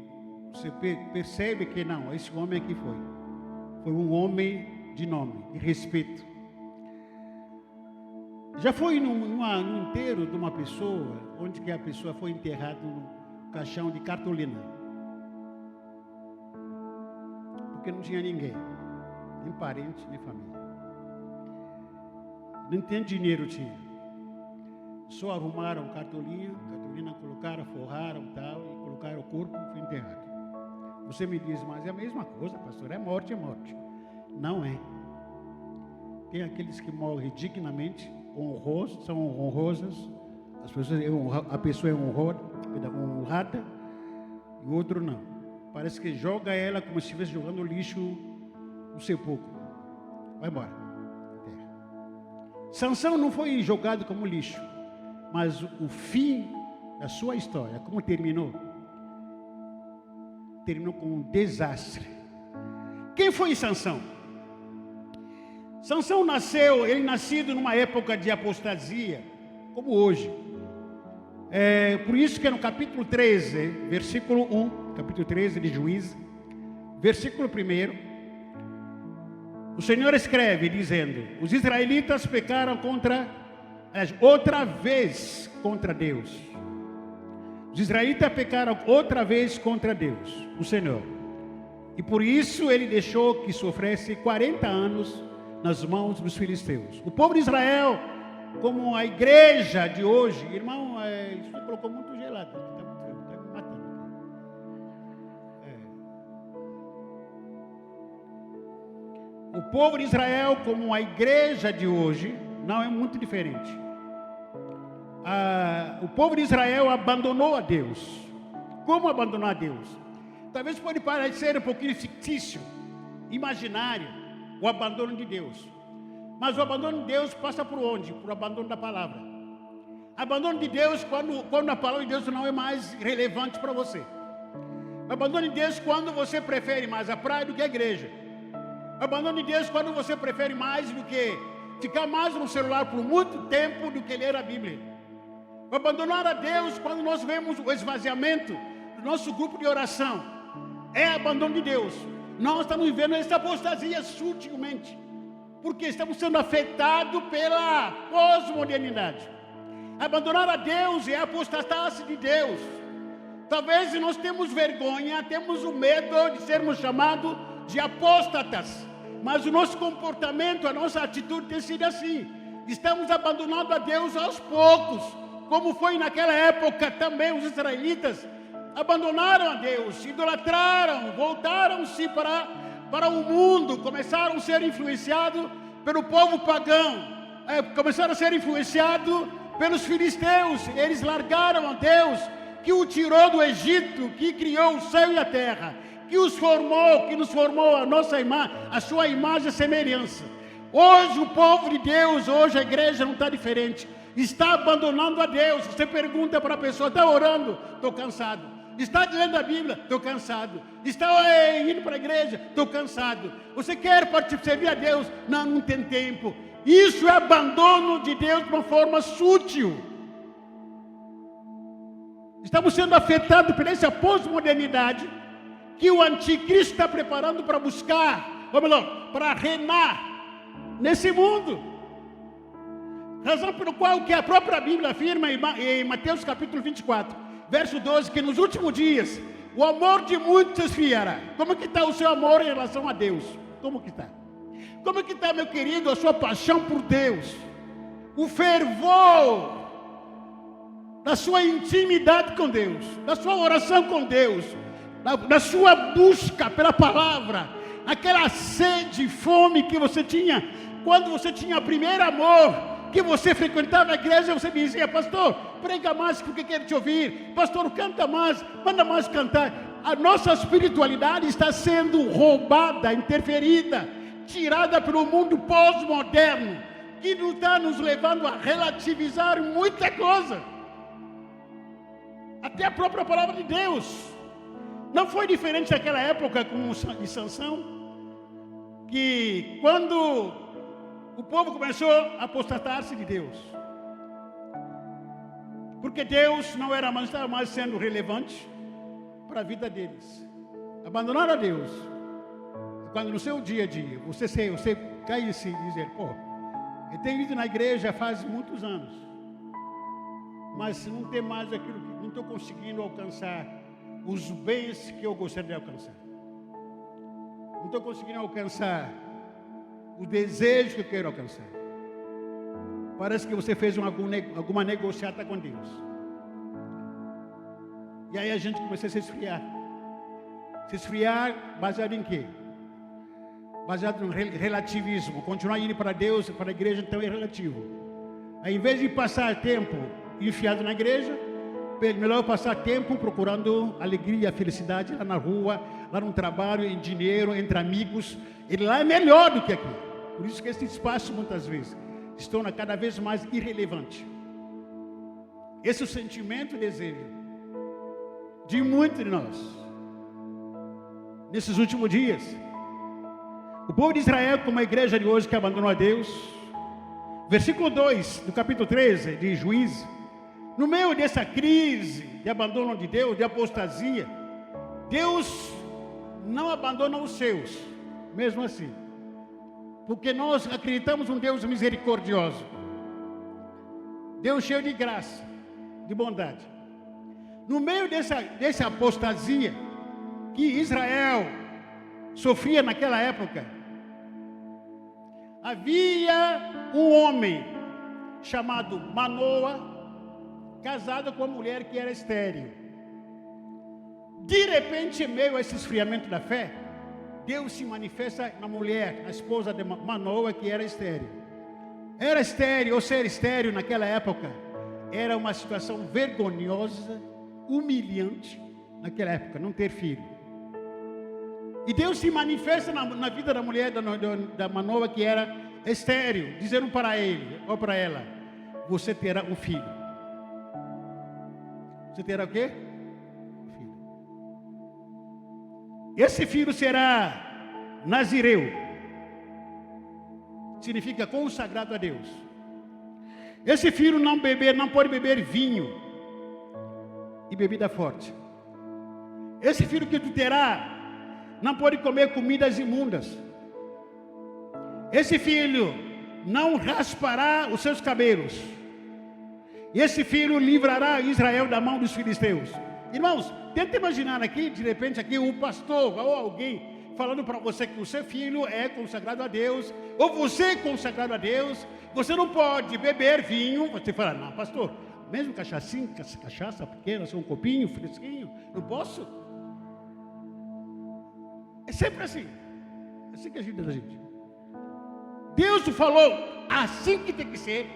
você percebe que não, esse homem aqui foi um homem de nome, de respeito. Já foi num enterro de uma pessoa, onde que a pessoa foi enterrada no caixão de cartolina. Porque não tinha ninguém, nem parente, nem família. Não tinha dinheiro, tinha. Só arrumaram cartolina, colocaram, forraram tal, e colocaram o corpo e foi enterrado. Você me diz, mas é a mesma coisa, pastor, é morte, é morte. Não é. Tem aqueles que morrem dignamente, são honrosas, a pessoa é honrada, e o outro não. Parece que joga ela como se estivesse jogando lixo no sepulcro. Vai embora. Sansão não foi jogado como lixo, mas o fim da sua história, como terminou? Terminou com um desastre. Quem foi Sansão? Sansão nascido numa época de apostasia, como hoje. Por isso que no capítulo 13, versículo 1, capítulo 13 de Juízes, versículo 1, o Senhor escreve dizendo: os israelitas pecaram outra vez contra Deus. Os israelitas pecaram outra vez contra Deus, o Senhor. E por isso ele deixou que sofresse 40 anos nas mãos dos filisteus. O povo de Israel, como a igreja de hoje, irmão, isso colocou muito gelado, está muito frio, está me matando. O povo de Israel, como a igreja de hoje, não é muito diferente. O povo de Israel abandonou a Deus. Como abandonar a Deus? Talvez pode parecer um pouquinho fictício, imaginário, o abandono de Deus. Mas o abandono de Deus passa por onde? Por abandono da palavra. Abandono de Deus quando a palavra de Deus não é mais relevante para você. Abandono de Deus quando você prefere mais a praia do que a igreja. Abandono de Deus quando você prefere mais do que ficar mais no celular por muito tempo do que ler a Bíblia. Abandonar a Deus quando nós vemos o esvaziamento do nosso grupo de oração. É abandono de Deus. Nós estamos vivendo essa apostasia sutilmente, porque estamos sendo afetados pela pós-modernidade. Abandonar a Deus é apostatar-se de Deus. Talvez nós temos vergonha, temos o medo de sermos chamados de apóstatas, mas o nosso comportamento, a nossa atitude tem sido assim. Estamos abandonando a Deus aos poucos, como foi naquela época também. Os israelitas abandonaram a Deus, idolatraram, voltaram-se para o mundo, começaram a ser influenciados pelo povo pagão, começaram a ser influenciados pelos filisteus. Eles largaram a Deus, que o tirou do Egito, que criou o céu e a terra, que os formou, que nos formou a sua imagem e semelhança. Hoje o povo de Deus, hoje a igreja não está diferente, está abandonando a Deus. Você pergunta para a pessoa: está orando? Estou cansado. Está lendo a Bíblia? Estou cansado. Está indo para a igreja? Estou cansado. Você quer servir a Deus? Não tem tempo. Isso é abandono de Deus de uma forma sutil. Estamos sendo afetados por essa pós-modernidade que o anticristo está preparando para buscar, ou melhor, para reinar nesse mundo. Razão pelo qual que a própria Bíblia afirma em Mateus capítulo 24, verso 12, que nos últimos dias o amor de muitos se esfriará. Como que está o seu amor em relação a Deus? Como que está? Como que está, meu querido, a sua paixão por Deus? O fervor da sua intimidade com Deus, da sua oração com Deus. na sua busca pela palavra, aquela sede e fome que você tinha, quando você tinha o primeiro amor, que você frequentava a igreja, você dizia: pastor, prega mais porque quero te ouvir, pastor, canta mais, manda mais cantar. A nossa espiritualidade está sendo roubada, interferida, tirada pelo mundo pós-moderno, que não está nos levando a relativizar muita coisa, até a própria palavra de Deus. Não foi diferente daquela época de Sansão, que quando o povo começou a apostatar-se de Deus, porque Deus não estava mais sendo relevante para a vida deles, abandonaram a Deus. Quando no seu dia a dia você cai e se dizer: pô, eu tenho ido na igreja faz muitos anos, mas não tem mais aquilo, que não estou conseguindo alcançar os bens que eu gostaria de alcançar, não estou conseguindo alcançar o desejo que eu quero alcançar. Parece que você fez alguma negociata com Deus. E aí a gente começa a se esfriar. Se esfriar baseado em quê? Baseado no relativismo. Continuar indo para Deus, para a igreja, então é relativo. Aí, em vez de passar tempo enfiado na igreja, melhor passar tempo procurando alegria, felicidade lá na rua, lá no trabalho, em dinheiro, entre amigos. Ele lá é melhor do que aqui. Por isso que esse espaço, muitas vezes, se torna cada vez mais irrelevante. Esse é o sentimento e desejo de muitos de nós. Nesses últimos dias, o povo de Israel, como a igreja de hoje que abandonou a Deus, versículo 2 do capítulo 13 de Juízes, no meio dessa crise de abandono de Deus, de apostasia, Deus não abandona os seus, mesmo assim, porque nós acreditamos um Deus misericordioso, Deus cheio de graça, de bondade. No meio dessa apostasia que Israel sofria naquela época, havia um homem chamado Manoa, casado com uma mulher que era estéril. De repente, em meio a esse esfriamento da fé, Deus se manifesta na mulher, a esposa de Manoa, que era estéril. Era estéril, ou ser estéril naquela época, era uma situação vergonhosa, humilhante naquela época, não ter filho. E Deus se manifesta na vida da mulher da Manoa, que era estéril, dizendo para ele, ou para ela: você terá um filho. Você terá o quê? Um filho. Esse filho será nazireu. Significa consagrado a Deus. Esse filho não pode beber vinho e bebida forte. Esse filho que tu terá não pode comer comidas imundas. Esse filho não raspará os seus cabelos. Esse filho livrará Israel da mão dos filisteus. Irmãos, tenta imaginar aqui, de repente, aqui um pastor ou alguém falando para você que o seu filho é consagrado a Deus, ou você é consagrado a Deus, você não pode beber vinho. Você fala: não, pastor, mesmo cachaça pequena, só um copinho fresquinho, não posso? É sempre assim. É assim que a vida da gente. Deus falou assim que tem que ser.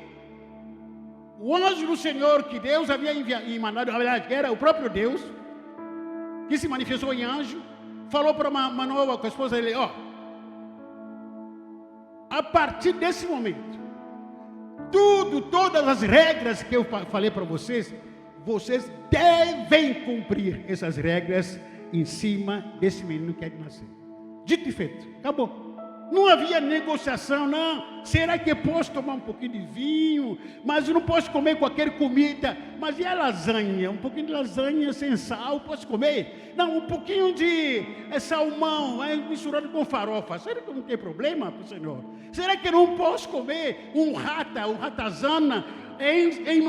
O anjo do Senhor que Deus havia mandado, na verdade, era o próprio Deus, que se manifestou em anjo, falou para Manoa, com a esposa dele: ó, a partir desse momento, todas as regras que eu falei para vocês, vocês devem cumprir essas regras em cima desse menino que é de nascer. Dito e feito, acabou. Não havia negociação, não. Será que eu posso tomar um pouquinho de vinho? Mas eu não posso comer qualquer comida. Mas e a lasanha? Um pouquinho de lasanha sem sal, posso comer? Não, um pouquinho de salmão misturado com farofa. Será que não tem problema para o Senhor? Será que eu não posso comer um ratazana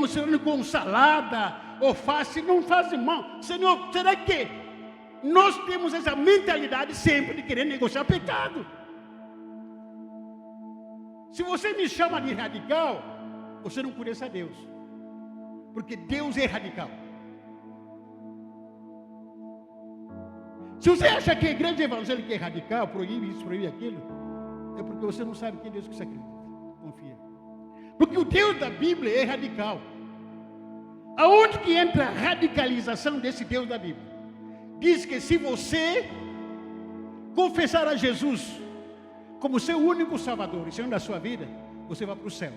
misturado com salada, alface? Não faz mal. Senhor, será que nós temos essa mentalidade sempre de querer negociar pecado? Se você me chama de radical, você não conhece a Deus, porque Deus é radical. Se você acha que a igreja evangélica é radical, proíbe isso, proíbe aquilo, é porque você não sabe que Deus que você acredita. Confia. Porque o Deus da Bíblia é radical. Aonde que entra a radicalização desse Deus da Bíblia? Diz que se você confessar a Jesus como seu único Salvador e Senhor da sua vida, você vai para o céu.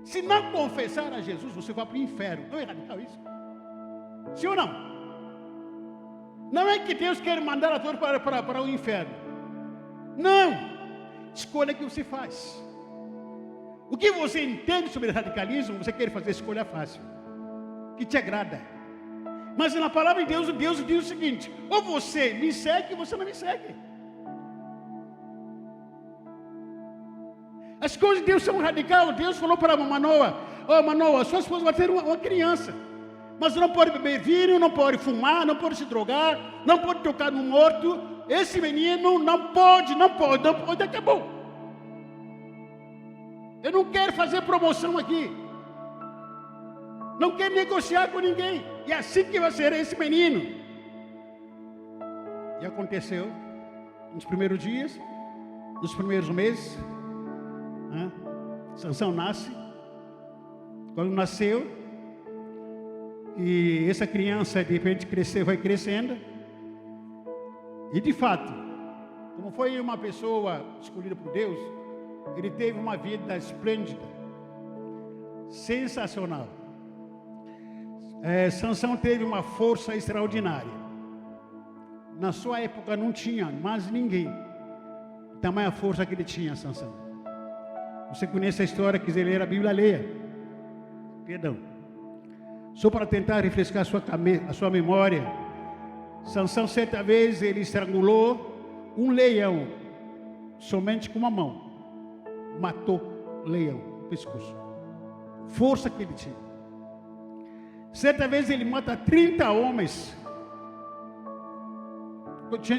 Se não confessar a Jesus, você vai para o inferno. Não é radical isso? Sim ou não? Não é que Deus quer mandar a todos para o inferno. Não. Escolha que você faz. O que você entende sobre radicalismo, você quer fazer escolha fácil, que te agrada. Mas na palavra de Deus, Deus diz o seguinte: ou você me segue, ou você não me segue. As coisas de Deus são radicais. Deus falou para Manoa: Manoa, sua esposa vai ter uma criança, mas não pode beber vinho, não pode fumar, não pode se drogar, não pode tocar no morto. Esse menino não pode, acabou. Eu não quero fazer promoção aqui, não quero negociar com ninguém. E assim que vai ser esse menino. E aconteceu nos primeiros dias, nos primeiros meses, Sansão nasce. Quando nasceu, e essa criança de repente cresceu, vai crescendo, e de fato, como foi uma pessoa escolhida por Deus, ele teve uma vida esplêndida, sensacional. Sansão teve uma força extraordinária. Na sua época não tinha mais ninguém tamanha força que ele tinha, Sansão. Você conhece a história, quiser ler a Bíblia, leia. Perdão. Só para tentar refrescar a sua memória. Sansão, certa vez, ele estrangulou um leão, somente com uma mão. Matou o leão no pescoço. Força que ele tinha. Certa vez ele mata 30 homens.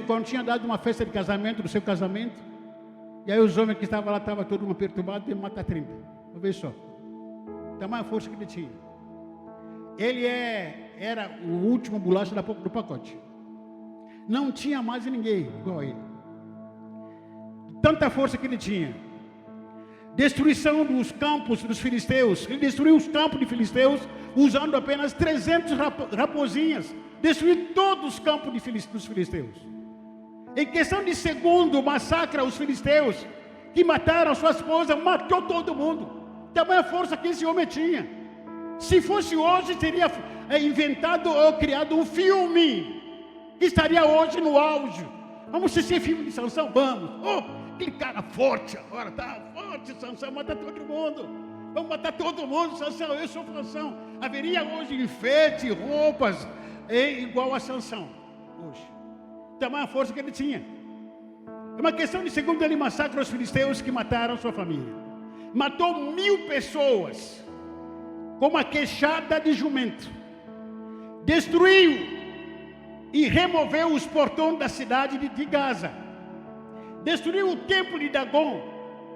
Quando tinha dado uma festa de casamento, do seu casamento, e aí os homens que estavam lá, estavam todo mundo perturbado, ele mata 30. Vou ver só. Tamanha força que ele tinha. Ele era o último bolacha do pacote. Não tinha mais ninguém igual a ele. Tanta força que ele tinha. Destruição dos campos dos filisteus. Ele destruiu os campos de filisteus usando apenas 300 raposinhas. Destruiu todos os campos dos filisteus. Em questão de segundo, massacra os filisteus que mataram a sua esposa, matou todo mundo. Tamanha força que esse homem tinha. Se fosse hoje, teria inventado ou criado um filme que estaria hoje no auge. Vamos assistir filme de Sansão? Vamos. Aquele cara forte agora, tá forte, Sansão, mata todo mundo. Vamos matar todo mundo, Sansão, eu sou Sansão. Haveria hoje enfeite, roupas, igual a Sansão, hoje. Tamanha força que ele tinha. É uma questão de segundo, ele massacra os filisteus que mataram sua família. Matou 1000 pessoas com uma queixada de jumento. Destruiu e removeu os portões da cidade de Gaza. Destruiu o templo de Dagon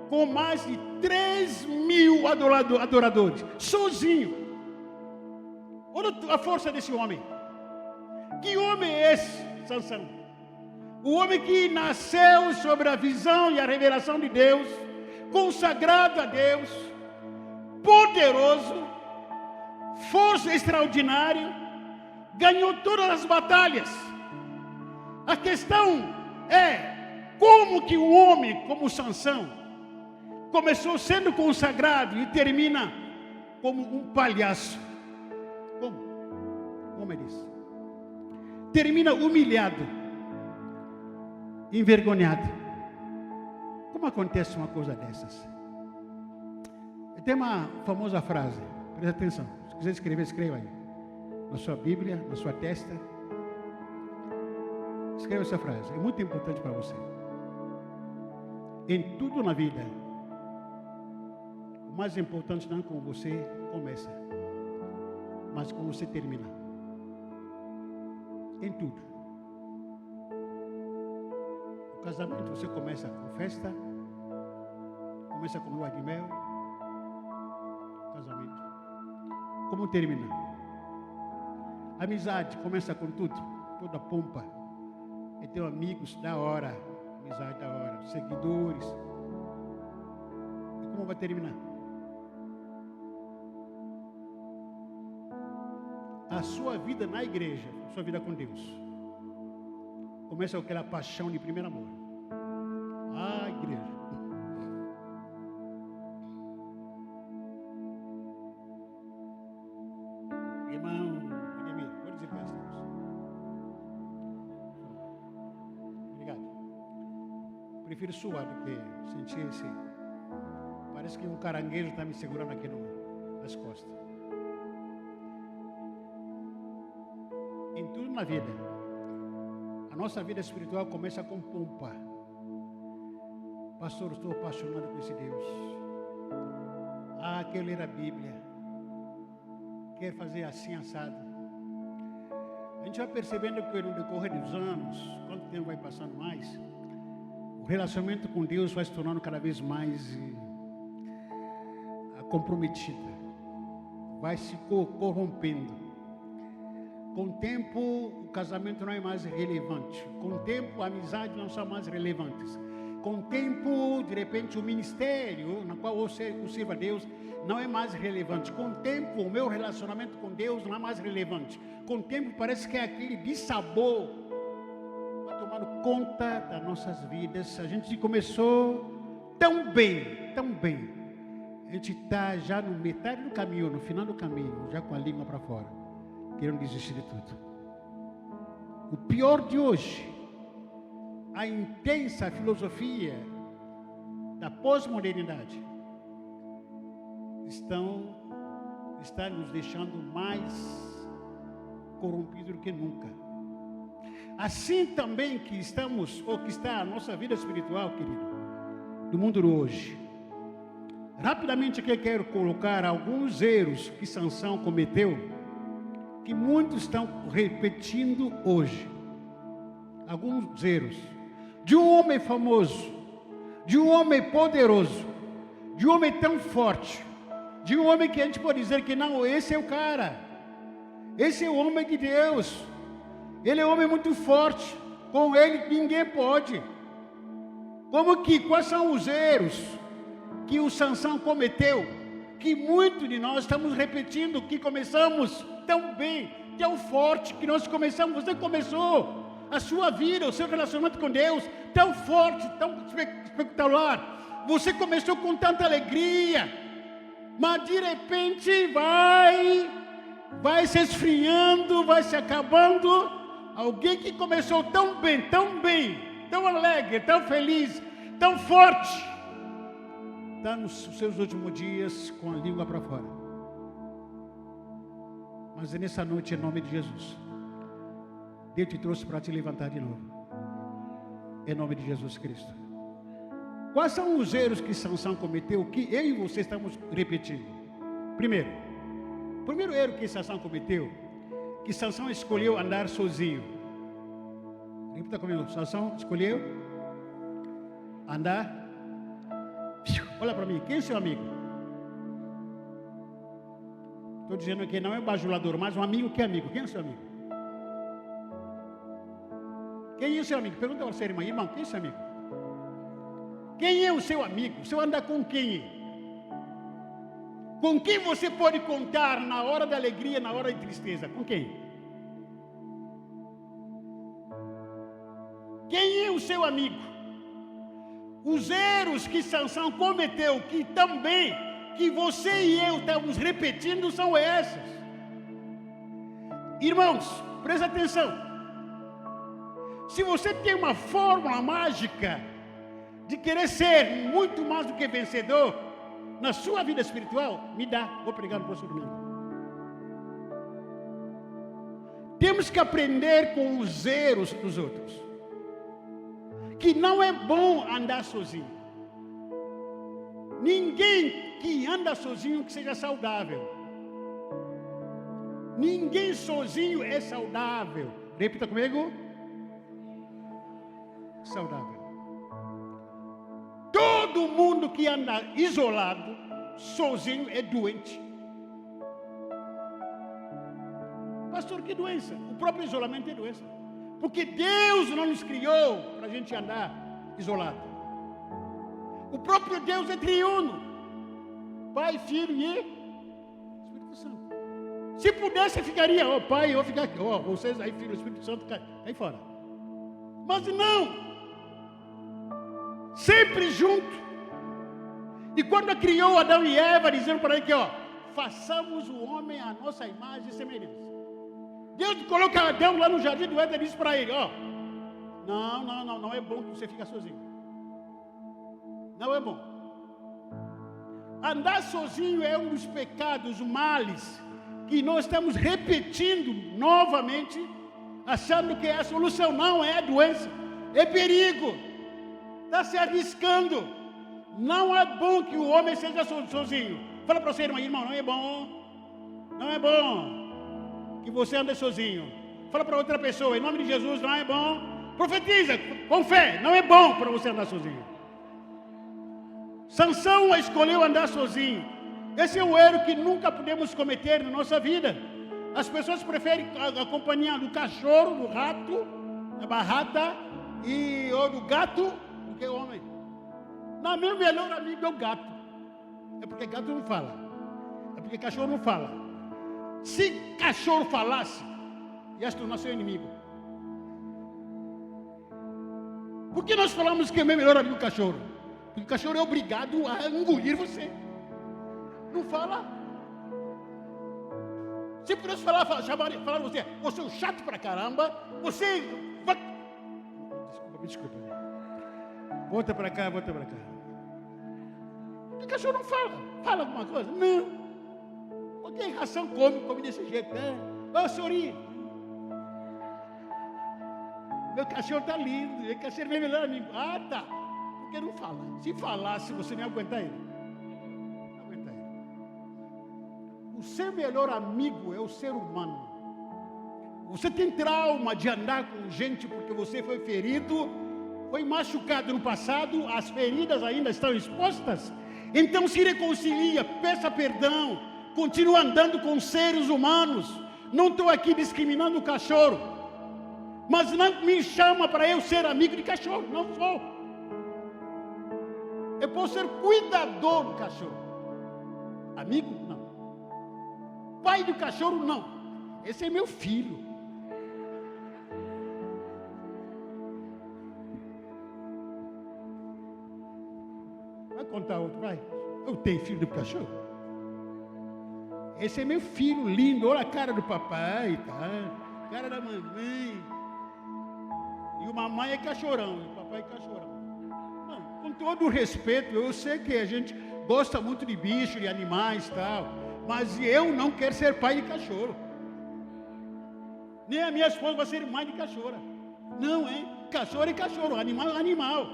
com mais de 3.000 adoradores, sozinho. Olha a força desse homem. Que homem é esse, Sansão? O homem que nasceu sobre a visão e a revelação de Deus, consagrado a Deus, poderoso, força extraordinária, ganhou todas as batalhas. A questão é como que um homem como Sansão começou sendo consagrado e termina como um palhaço. Como é isso? Termina humilhado, envergonhado. Como acontece uma coisa dessas? Tem uma famosa frase, presta atenção. Se quiser escrever, escreva aí. Na sua Bíblia, na sua testa. Escreva essa frase, é muito importante para você. Em tudo na vida, o mais importante não é como você começa, mas como você termina. Em tudo. O casamento você começa com festa, começa com lua de mel, casamento. Como termina? A amizade começa com tudo, toda pompa, Eu tenho amigos da hora, amizade da hora, seguidores. E como vai terminar? A sua vida na igreja, a sua vida com Deus, começa com aquela paixão de primeiro amor. A igreja. Irmão, Edemir, pode dizer para Deus. Obrigado. Prefiro suar do que sentir esse. Parece que um caranguejo está me segurando aqui nas costas. Em tudo na vida, a nossa vida espiritual começa com pompa. Pastor, estou apaixonado por esse Deus. Quero ler a Bíblia. Quero fazer assim, assado. A gente vai percebendo que no decorrer dos anos, quanto tempo vai passando mais, o relacionamento com Deus vai se tornando cada vez mais comprometido. Vai se corrompendo. Com o tempo, o casamento não é mais relevante. Com o tempo, a amizade não são mais relevantes. Com o tempo, de repente, o ministério na qual eu sirvo a Deus não é mais relevante. Com o tempo, o meu relacionamento com Deus não é mais relevante. Com o tempo, parece que é aquele dissabor vai tomando conta das nossas vidas. A gente começou tão bem, tão bem. A gente está já no metade do caminho, no final do caminho, já com a língua para fora, querendo desistir de tudo. O pior de hoje, a intensa filosofia da pós-modernidade está nos deixando mais corrompidos do que nunca. Assim também que estamos, ou que está a nossa vida espiritual, querido, do mundo de hoje. Rapidamente aqui eu quero colocar alguns erros que Sansão cometeu, que muitos estão repetindo hoje. Alguns erros. De um homem famoso, de um homem poderoso, de um homem tão forte, de um homem que a gente pode dizer que não, esse é o cara, esse é o homem de Deus, ele é um homem muito forte, com ele ninguém pode. Quais são os erros que o Sansão cometeu, que muitos de nós estamos repetindo, que começamos tão bem, tão forte, que nós começamos, você começou a sua vida, o seu relacionamento com Deus, tão forte, tão espetacular, você começou com tanta alegria, mas de repente vai se esfriando, vai se acabando. Alguém que começou tão bem, tão alegre, tão feliz, tão forte, está nos seus últimos dias com a língua para fora. Mas nessa noite, em nome de Jesus, Deus te trouxe para te levantar de novo, em nome de Jesus Cristo. Quais são os erros que Sansão cometeu, que eu e você estamos repetindo? Primeiro erro que Sansão cometeu, que Sansão escolheu andar sozinho. Repita comigo, Sansão escolheu andar. Olha para mim, quem é seu amigo? Estou dizendo que não é bajulador, mas um amigo que é amigo. Quem é seu amigo? Quem é o seu amigo? Pergunta para você, irmão, quem é seu amigo? Quem é o seu amigo? Você anda com quem? Com quem você pode contar na hora da alegria, na hora de tristeza? Com quem? Quem é o seu amigo? Os erros que Sansão cometeu, que também, que você e eu estamos repetindo, são esses. Irmãos, presta atenção. Se você tem uma fórmula mágica de querer ser muito mais do que vencedor na sua vida espiritual, me dá, vou pregar no próximo domingo. Temos que aprender com os erros dos outros, que não é bom andar sozinho. Ninguém que anda sozinho que seja saudável. Ninguém sozinho é saudável. Repita comigo. Saudável. Todo mundo que anda isolado, sozinho, é doente. Pastor, que doença? O próprio isolamento é doença. Porque Deus não nos criou para a gente andar isolado. O próprio Deus é triuno. Pai, Filho e Espírito Santo. Se pudesse, ficaria, Pai, eu vou ficar aqui, vocês aí, Filho, Espírito Santo, aí fora. Mas não. Sempre junto. E quando criou Adão e Eva, dizendo para ele que, façamos o homem à nossa imagem e semelhança. Deus coloca Adão lá no jardim do Éden e disse para ele, não é bom que você fique sozinho. Não é bom. Andar sozinho é um dos pecados, males, que nós estamos repetindo novamente, achando que é a solução. Não é a doença, é perigo. Está se arriscando. Não é bom que o homem seja sozinho. Fala para você, irmão, não é bom. Não é bom que você ande sozinho. Fala para outra pessoa, em nome de Jesus, não é bom. Profetiza com fé, não é bom para você andar sozinho. Sansão escolheu andar sozinho. Esse é um erro que nunca podemos cometer na nossa vida. As pessoas preferem a companhia do cachorro, do rato, da barata ou do gato do que o homem. Não, meu melhor amigo é o gato. É porque gato não fala. É porque cachorro não fala. Se cachorro falasse, ia se tornar seu inimigo. Por que nós falamos que é meu melhor amigo o cachorro? Porque o cachorro é obrigado a engolir você. Não fala. Se pudesse falar você é um chato pra caramba, você vai... Desculpa. Volta pra cá. O cachorro não fala. Fala alguma coisa? Não. Porque a ração come desse jeito. Senhorinha. Meu cachorro está lindo. Ele quer ser meu melhor amigo. Tá. Porque não fala. Se falasse, você nem aguentar ele. Não aguenta ele. O seu melhor amigo é o ser humano. Você tem trauma de andar com gente porque você foi ferido, foi machucado no passado, as feridas ainda estão expostas. Então se reconcilia, peça perdão, continua andando com seres humanos. Não estou aqui discriminando o cachorro, mas não me chama para eu ser amigo de cachorro, não sou. Eu posso ser cuidador do cachorro. Amigo? Não. Pai do cachorro? Não. Esse é meu filho. Vai contar outro, vai. Eu tenho filho do cachorro. Esse é meu filho lindo. Olha a cara do papai, tá? Cara da mamãe. E o mamãe é cachorrão, e o papai é cachorrão. Não, com todo o respeito, eu sei que a gente gosta muito de bicho, de animais e tal, mas eu não quero ser pai de cachorro. Nem a minha esposa vai ser mãe de cachorra. Não, hein? Cachorro é cachorro, animal é animal.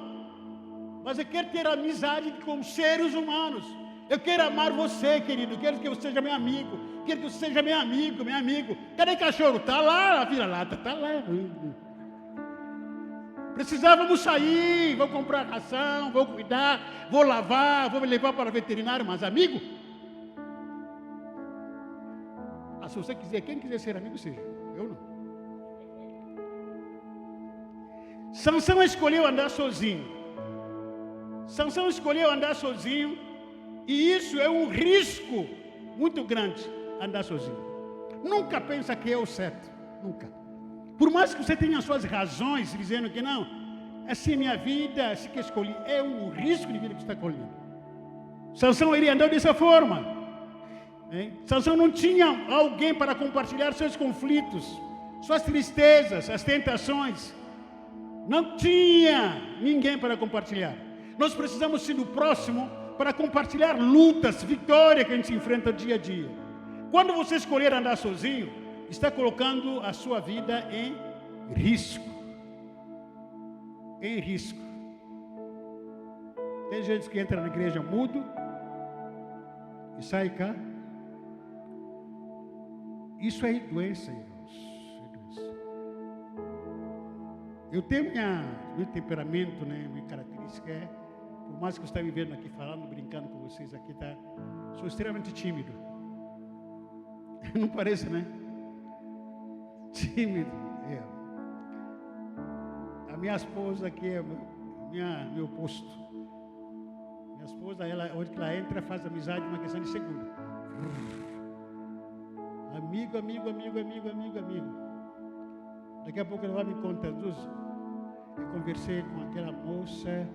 Mas eu quero ter amizade com seres humanos. Eu quero amar você, querido. Eu quero que você seja meu amigo. Eu quero que você seja meu amigo. Cadê cachorro? Está lá, a vira-lata, está lá. Precisávamos sair, vou comprar ração, vou cuidar, vou lavar, vou me levar para o veterinário, mas amigo? Se você quiser, quem quiser ser amigo, seja. Eu não. Sansão escolheu andar sozinho. Sansão escolheu andar sozinho, e isso é um risco muito grande, andar sozinho. Nunca pensa que é o certo, nunca. Por mais que você tenha suas razões, dizendo que não, assim é minha vida, assim que escolhi, é um risco de vida que você está colhendo. Sansão, ele andou dessa forma. Sansão não tinha alguém para compartilhar seus conflitos, suas tristezas, as tentações. Não tinha ninguém para compartilhar. Nós precisamos ser do próximo para compartilhar lutas, vitórias que a gente enfrenta dia a dia. Quando você escolher andar sozinho, está colocando a sua vida em risco. Em risco. Tem gente que entra na igreja mudo e sai cá. Isso é doença, irmãos. É doença. Eu tenho meu temperamento, minha característica é, por mais que eu esteja vivendo aqui, falando, brincando com vocês aqui, sou extremamente tímido. Não parece, né? Tímido. A minha esposa aqui é meu posto. Minha esposa, onde ela entra, faz amizade, uma questão de segundo. Amigo. Daqui a pouco ela vai me contar, Zuz, eu conversei com aquela moça,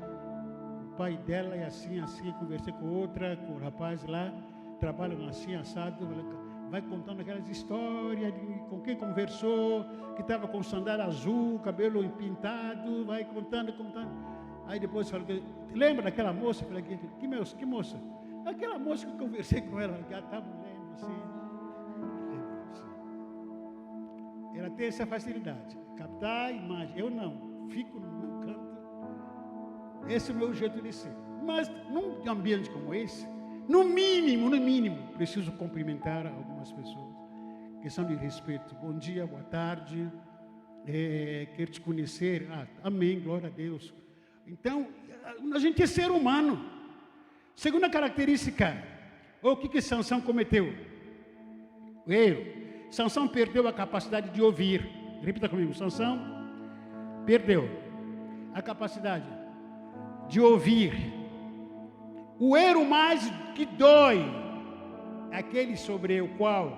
o pai dela é assim, conversei com outra, com o rapaz lá, trabalham assim, assado, vai contando aquelas histórias de com quem conversou, que estava com sandália azul, cabelo pintado, vai contando. Aí depois fala, lembra daquela moça? Eu falei, que moça? Aquela moça que eu conversei com ela, que ela estava lendo assim. Ela tem essa facilidade, captar a imagem. Eu não, fico no meu canto. Esse é o meu jeito de ser. Mas num ambiente como esse, no mínimo, preciso cumprimentar algumas pessoas. Questão de respeito. Bom dia, boa tarde. Quero te conhecer. Amém, glória a Deus. Então, a gente é ser humano. Segunda característica, o que Sansão cometeu? O erro. Sansão perdeu a capacidade de ouvir. Repita comigo, Sansão perdeu a capacidade de ouvir. O erro mais que dói é aquele sobre o qual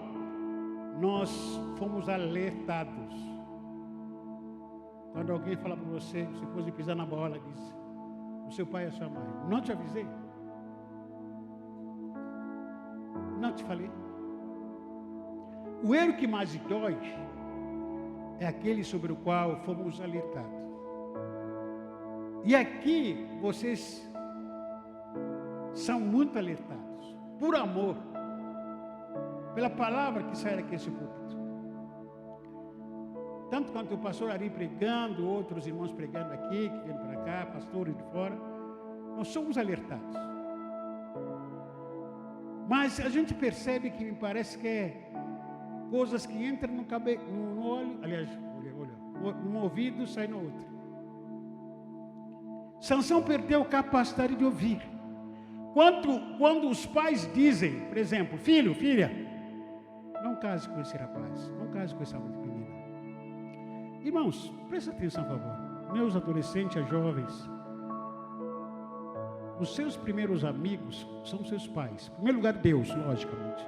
nós fomos alertados. Quando alguém fala para você, depois de pisar na bola, diz, o seu pai e a sua mãe, não te avisei? Não te falei? O erro que mais dói é aquele sobre o qual fomos alertados. E aqui vocês são muito alertados, por amor, pela palavra que sai daqui desse púlpito. Tanto quanto o pastor Ari pregando, outros irmãos pregando aqui, que vêm para cá, pastores de fora, nós somos alertados. Mas a gente percebe que me parece que é coisas que entram no cabelo, no olho, aliás, olha, num ouvido sai no outro. Sansão perdeu a capacidade de ouvir. Quando os pais dizem, por exemplo, filho, filha, não case com esse rapaz, não case com essa menina. Irmãos, presta atenção, por favor. Meus adolescentes, jovens, os seus primeiros amigos são seus pais. Em primeiro lugar, Deus, logicamente.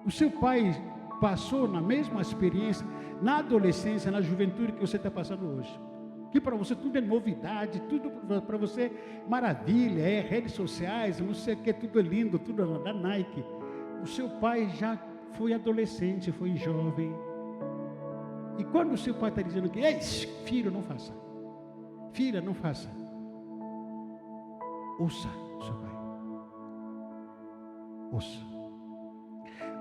O seu pai passou na mesma experiência, na adolescência, na juventude que você está passando hoje. Que para você tudo é novidade, tudo para você maravilha, redes sociais, não sei o que, tudo é lindo, tudo da Nike. O seu pai já foi adolescente, foi jovem. E quando o seu pai está dizendo que, ei, filho, não faça. Filha, não faça. Ouça o seu pai. Ouça.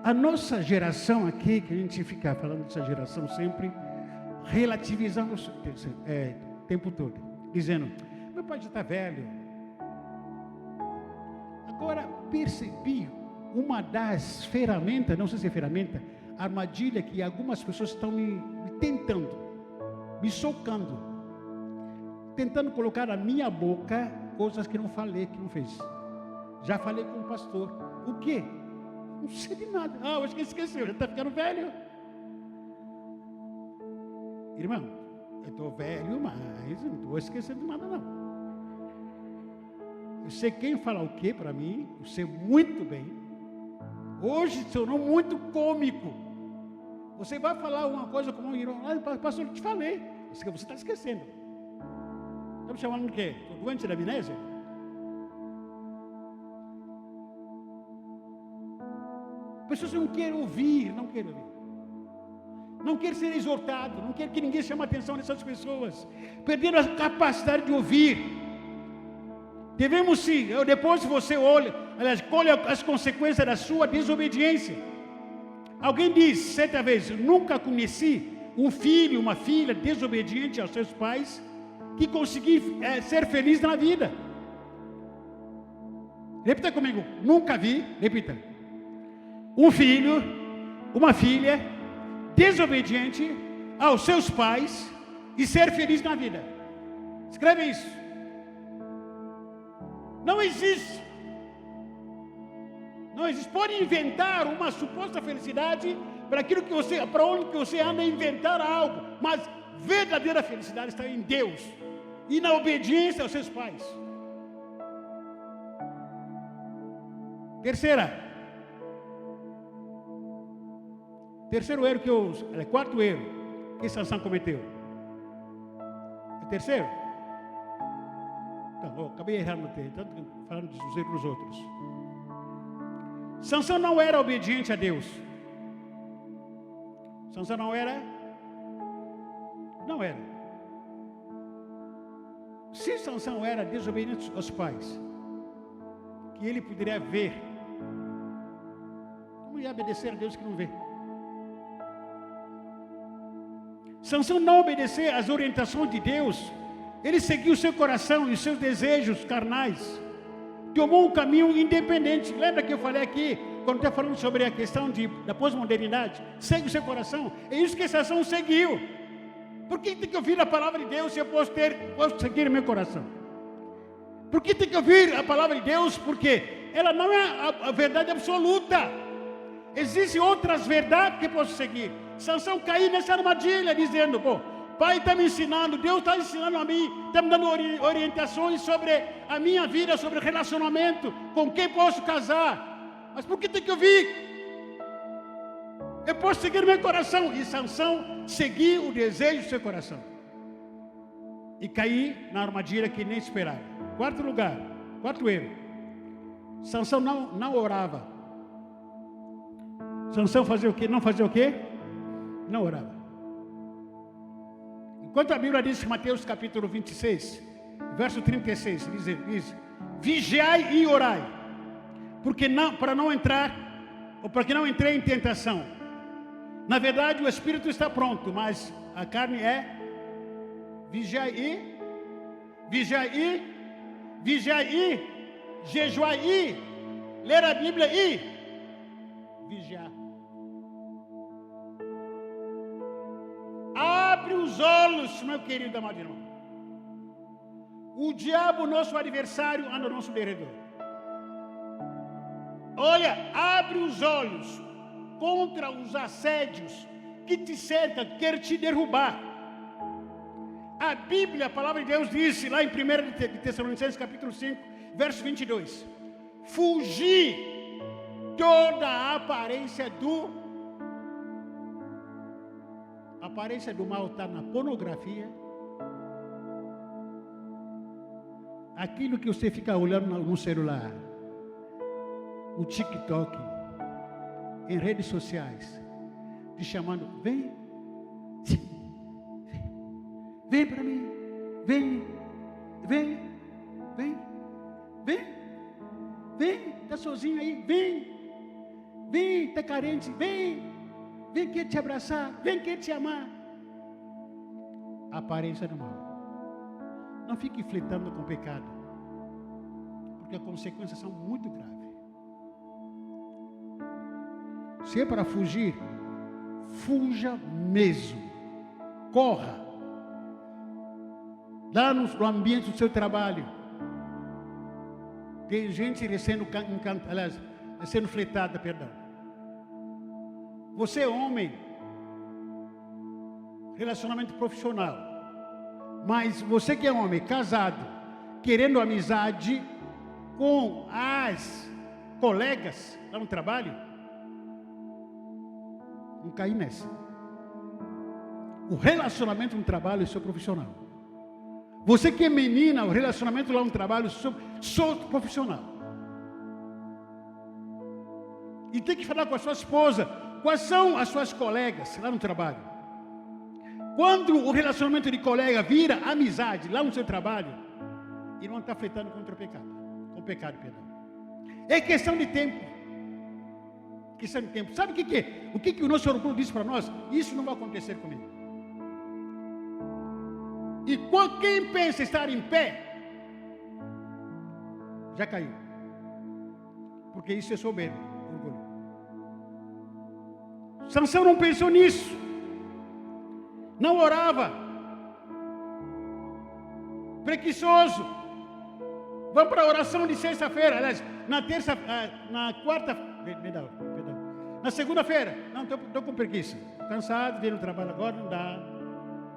A nossa geração aqui, que a gente fica falando dessa geração sempre, relativizando o tempo todo, dizendo, meu pai já está velho. Agora, percebi uma das ferramentas, não sei se é ferramenta, armadilha que algumas pessoas estão me tentando, me socando, tentando colocar na minha boca coisas que não falei, que não fez. Já falei com o pastor. O quê? Não sei de nada. Ah, acho que esqueceu, já está ficando velho. Irmão, eu estou velho, mas não estou esquecendo de nada, não. Eu sei quem fala o quê para mim, eu sei muito bem. Hoje se tornou muito cômico. Você vai falar uma coisa como um irmão, pastor, eu te falei. Você está esquecendo. Está me chamando de quê? Estou doente da amnésia? Pessoas não querem ouvir, não querem ouvir. Não quer ser exortado, não quer que ninguém chame a atenção dessas pessoas. Perderam a capacidade de ouvir. Devemos sim, depois você olha, aliás, colhe as consequências da sua desobediência. Alguém diz, certa vez, nunca conheci um filho, uma filha desobediente aos seus pais, que conseguiu ser feliz na vida. Repita comigo, nunca vi, repita. Um filho, uma filha desobediente aos seus pais e ser feliz na vida. Escreve isso. Não existe. Não existe. Pode inventar uma suposta felicidade para aquilo que você, para onde que você anda, inventar algo, mas verdadeira felicidade está em Deus e na obediência aos seus pais. Terceiro erro quarto erro que Sansão cometeu. É terceiro? Não, acabei errando, tanto falando dos erros dos outros. Sansão não era obediente a Deus. Sansão não era. Se Sansão era desobediente aos pais, que ele poderia ver, como ia obedecer a Deus que não vê? Sansão não obedecer às orientações de Deus, ele seguiu o seu coração e os seus desejos carnais, tomou um caminho independente. Lembra que eu falei aqui, quando está falando sobre a questão da pós-modernidade? Segue o seu coração. É isso que Sansão seguiu. Por que tem que ouvir a palavra de Deus se eu posso seguir o meu coração? Por que tem que ouvir a palavra de Deus? Porque ela não é a verdade absoluta. Existem outras verdades que posso seguir. Sansão caiu nessa armadilha, dizendo: pô, pai está me ensinando, Deus está ensinando a mim, está me dando orientações sobre a minha vida, sobre relacionamento, com quem posso casar. Mas por que tem que ouvir? Eu posso seguir meu coração. E Sansão seguiu o desejo do seu coração e cair na armadilha que nem esperava. Quarto erro. Sansão não orava. Sansão fazia o quê? Não fazia o quê? Não orava. Enquanto a Bíblia diz, em Mateus capítulo 26, verso 36, diz: vigiai e orai, para não entrar, ou para que não entrei em tentação. Na verdade, o espírito está pronto, mas a carne é vigiai e jejuai e ler a Bíblia e vigiar. Abre os olhos, meu querido amado irmão. O diabo, nosso adversário, anda ao nosso derredor. Olha, abre os olhos contra os assédios que te cercam, quer te derrubar. A Bíblia, a palavra de Deus, disse lá em 1 Tessalonicenses capítulo 5, verso 22: fugir toda a aparência do mal está na pornografia, aquilo que você fica olhando no celular, no TikTok, em redes sociais, te chamando: vem para mim, vem, está sozinho aí, vem, está carente, vem quer te abraçar, vem quer te amar. Aparência do mal. Não fique flertando com o pecado, porque as consequências são muito graves. Se é para fugir, fuja mesmo. Corra. Lá no ambiente do seu trabalho, tem gente sendo fletada, perdão. Você é homem, relacionamento profissional, mas você que é homem, casado, querendo amizade com as colegas lá no trabalho, não cair nessa. O relacionamento no trabalho é seu profissional. Você que é menina, o relacionamento lá no trabalho, sou profissional. E tem que falar com a sua esposa, quais são as suas colegas lá no trabalho. Quando o relacionamento de colega vira amizade lá no seu trabalho, e não está flertando contra o pecado. Com o pecado, perdão. É questão de tempo. Questão de tempo. Sabe o que é? O que o nosso orgulho diz para nós? Isso não vai acontecer comigo. E quem pensa estar em pé, já caiu. Porque isso é soberbo, orgulho. Sansão não pensou nisso. Não orava. Preguiçoso. Vamos para a oração de sexta-feira. Aliás, na quarta, perdão. Na segunda-feira. Não, estou com preguiça. Cansado, vim no trabalho agora, não dá.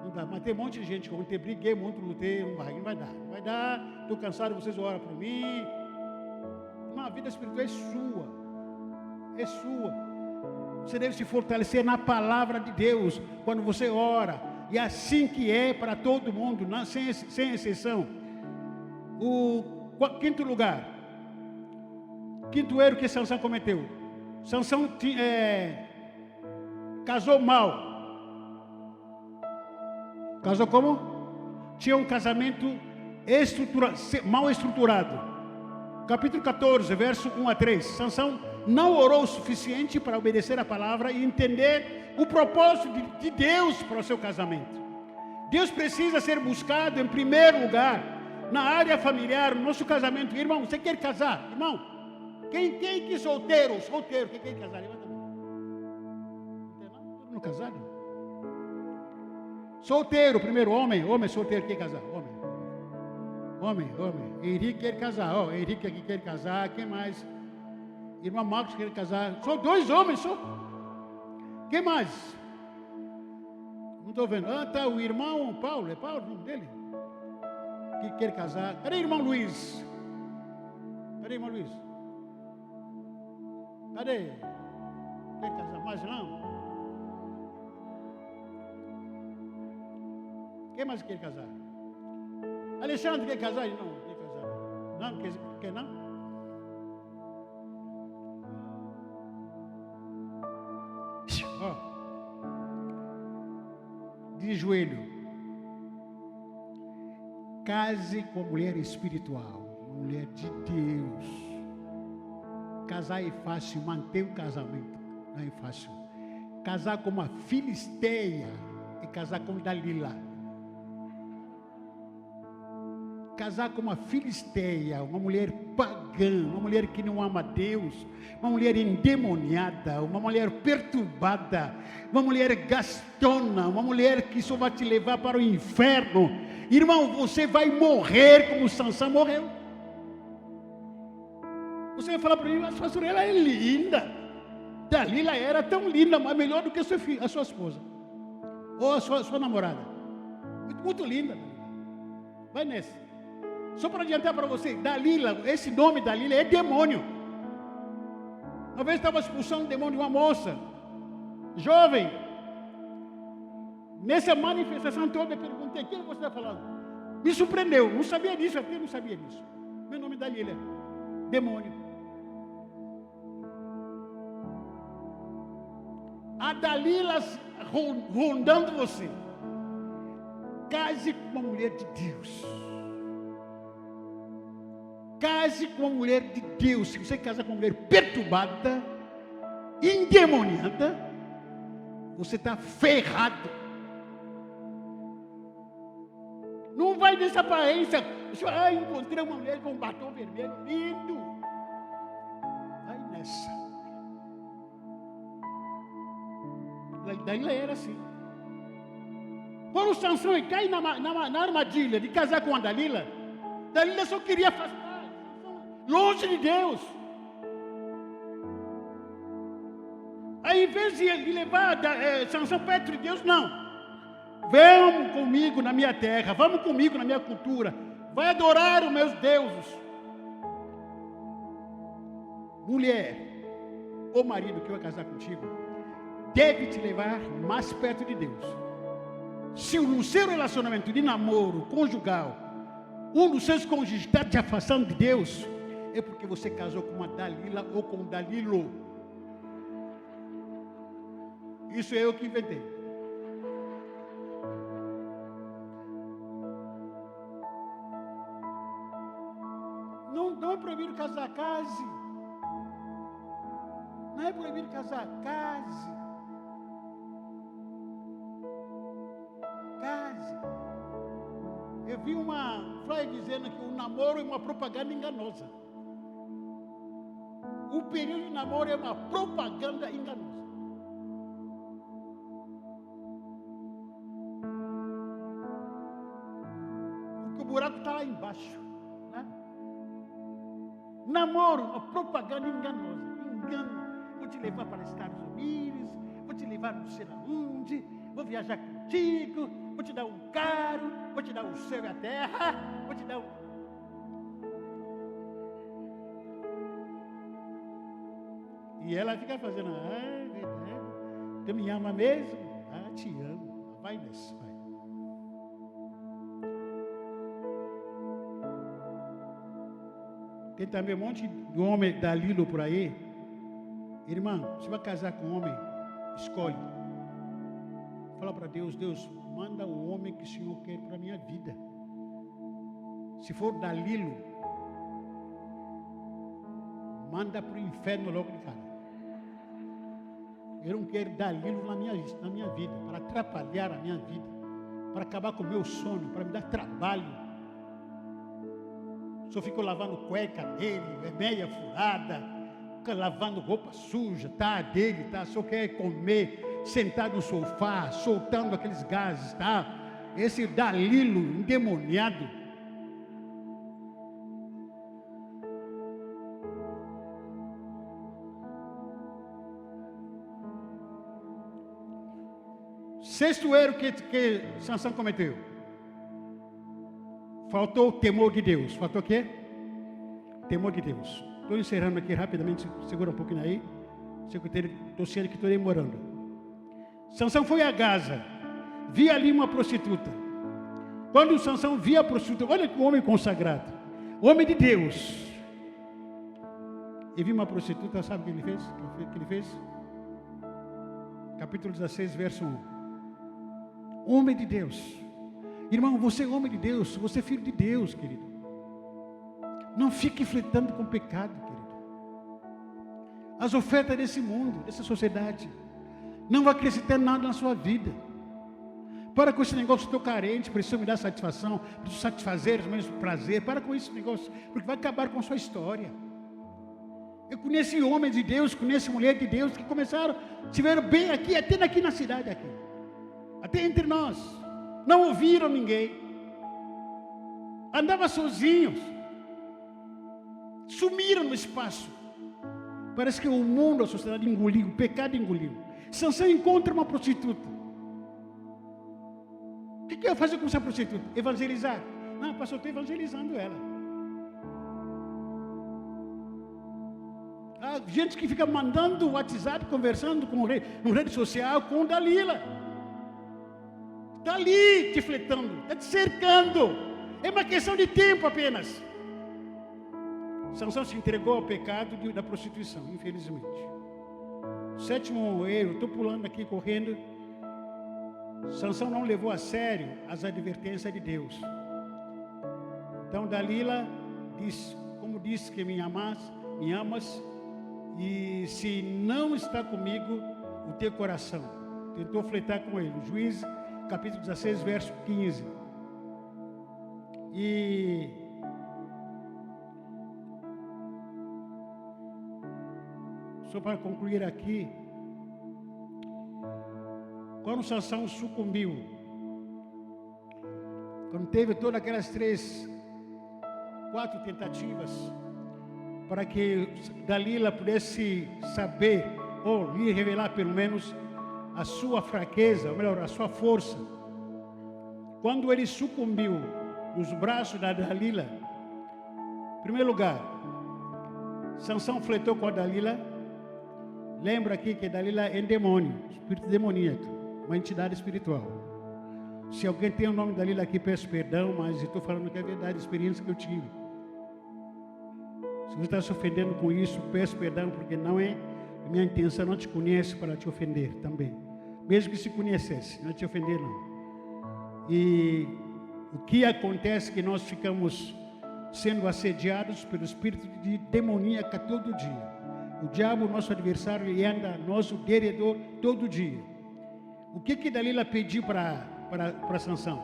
Não dá. Mas tem um monte de gente que ontem briguei muito, lutei, não vai dar. Não vai dar, estou cansado, vocês oram por mim. Uma vida espiritual é sua. É sua. Você deve se fortalecer na palavra de Deus quando você ora. E assim que é para todo mundo, sem exceção. O quinto lugar. Quinto erro que Sansão cometeu. Sansão casou mal. Casou como? Tinha um casamento mal estruturado. Capítulo 14, verso 1 a 3. Sansão não orou o suficiente para obedecer a palavra e entender o propósito de Deus para o seu casamento. Deus precisa ser buscado em primeiro lugar na área familiar, no nosso casamento. Irmão, você quer casar? Irmão, quem que solteiro, quem quer casar? Levanta a mão. Não tem não? Todo mundo casado? Solteiro, primeiro, homem solteiro quer casar, homem. Henrique quer casar, Henrique aqui quer casar, quem mais? Irmão Marcos quer casar, só 2 homens, só. Quem mais? Não estou vendo. Tá o irmão Paulo, é Paulo o nome dele? Que quer casar. Cadê o irmão Luiz? Cadê quer casar mais não? Quem mais quer casar? Alexandre quer casar? Não, quer casar. Não, quer não? De joelho. Case com a mulher espiritual, uma mulher de Deus. Casar é fácil, manter o casamento não é fácil. Casar com uma filisteia é casar com Dalila. Casar com uma filisteia, uma mulher pagã, uma mulher que não ama Deus, uma mulher endemoniada, uma mulher perturbada, uma mulher gastona, uma mulher que só vai te levar para o inferno. Irmão, você vai morrer como Sansão morreu. Você vai falar para mim, mas pastor, ela é linda. Dalila era tão linda, mas melhor do que a sua esposa, ou a sua namorada. Muito linda. Vai nessa. Só para adiantar para você, Dalila, esse nome Dalila é demônio. Uma vez estava expulsando um demônio de uma moça, jovem. Nessa manifestação toda, eu perguntei, o que você está falando? Me surpreendeu, não sabia disso, até não sabia disso. Meu nome é Dalila, demônio. A Dalila rondando você. Case com uma mulher de Deus. Case com uma mulher de Deus. Se você casar com uma mulher perturbada, endemoniada, você está ferrado. Não vai nessa aparência. Você vai, encontrei uma mulher com um batom vermelho, lindo. Vai nessa. Dalila era assim. Quando Sansão cai na armadilha de casar com a Dalila, Dalila só queria afastar. Longe de Deus. Aí, em vez de levar Sansão perto de Deus, não. Vamos comigo na minha terra, vamos comigo na minha cultura. Vai adorar os meus deuses. Mulher, ou marido que vai casar contigo, deve te levar mais perto de Deus. Se no seu relacionamento de namoro conjugal, um dos seus cônjuges está te afastando de Deus, é porque você casou com uma Dalila ou com um Dalilo. Isso é eu que inventei. Não é proibido casar, case. Não é proibido casar, case. Case. Eu vi uma flyer dizendo que o namoro é uma propaganda enganosa. O período de namoro é uma propaganda enganosa. Porque o buraco está lá embaixo. Né? Namoro, uma propaganda enganosa. Engano. Vou te levar para os Estados Unidos, vou te levar não sei aonde, vou viajar contigo, vou te dar um carro, vou te dar o céu e a terra, vou te dar um... E ela fica fazendo, tu me ama mesmo? Te amo. Vai nesse, vai. Tem também um monte de homem da Lilo por aí. Irmão, você vai casar com um homem, escolhe. Fala para Deus, Deus, manda o homem que o Senhor quer para a minha vida. Se for da Lilo, manda para o inferno logo de cara. Eu não quero dar Lilo na minha vida, para atrapalhar a minha vida, para acabar com o meu sono, para me dar trabalho. Só fico lavando cueca dele, meia furada, fica lavando roupa suja, tá dele, tá? Só quer comer, sentado no sofá, soltando aqueles gases, tá? Esse Dalilo endemoniado. Sexto erro que Sansão cometeu. Faltou o temor de Deus. Faltou o quê? Temor de Deus. Estou encerrando aqui rapidamente, segura um pouquinho aí. Estou sendo que estou demorando. Sansão foi a Gaza, via ali uma prostituta. Quando Sansão via a prostituta, olha que homem consagrado, homem de Deus. E viu uma prostituta, sabe o que ele fez? Capítulo 16, verso 1. Homem de Deus. Irmão, você é homem de Deus, você é filho de Deus, querido. Não fique flertando com o pecado, querido. As ofertas desse mundo, dessa sociedade, não vai acrescentar nada na sua vida. Para com esse negócio, estou carente, preciso me dar satisfação, preciso satisfazer os meus prazeres. Para com esse negócio, porque vai acabar com a sua história. Eu conheci homens de Deus, conheci mulheres de Deus que começaram, estiveram bem aqui, até aqui na cidade aqui. Até entre nós. Não ouviram ninguém. Andavam sozinhos. Sumiram no espaço. Parece que o mundo, a sociedade engoliu, o pecado engoliu. Sansão encontra uma prostituta. O que eu ia fazer com essa prostituta? Evangelizar? Não, pastor, estou evangelizando ela. Há gente que fica mandando WhatsApp, conversando no rede social com Dalila. Está ali te fletando, está te cercando. É uma questão de tempo apenas. Sansão se entregou ao pecado da prostituição, infelizmente. Sétimo erro, estou pulando aqui, correndo. Sansão não levou a sério as advertências de Deus. Então Dalila diz, como disse que me amas, e se não está comigo o teu coração. Tentou fletar com ele. Juízes, capítulo 16, verso 15. E só para concluir aqui, quando Sansão sucumbiu, quando teve todas aquelas 4 tentativas, para que Dalila pudesse saber, ou lhe revelar pelo menos, a sua fraqueza, ou melhor, a sua força. Quando ele sucumbiu nos braços da Dalila, em primeiro lugar, Sansão fletou com a Dalila. Lembra aqui que Dalila é demônio, espírito demoníaco, uma entidade espiritual. Se alguém tem o nome Dalila aqui, peço perdão, mas estou falando que é verdade, a experiência que eu tive. Se você está se ofendendo com isso, peço perdão, porque não é minha intenção, não te conheço para te ofender também. Mesmo que se conhecesse, não te ofender não. E o que acontece é que nós ficamos sendo assediados pelo espírito de demoníaca todo dia. O diabo, nosso adversário, ele anda nosso deredor todo dia. O que Dalila pediu para Sansão?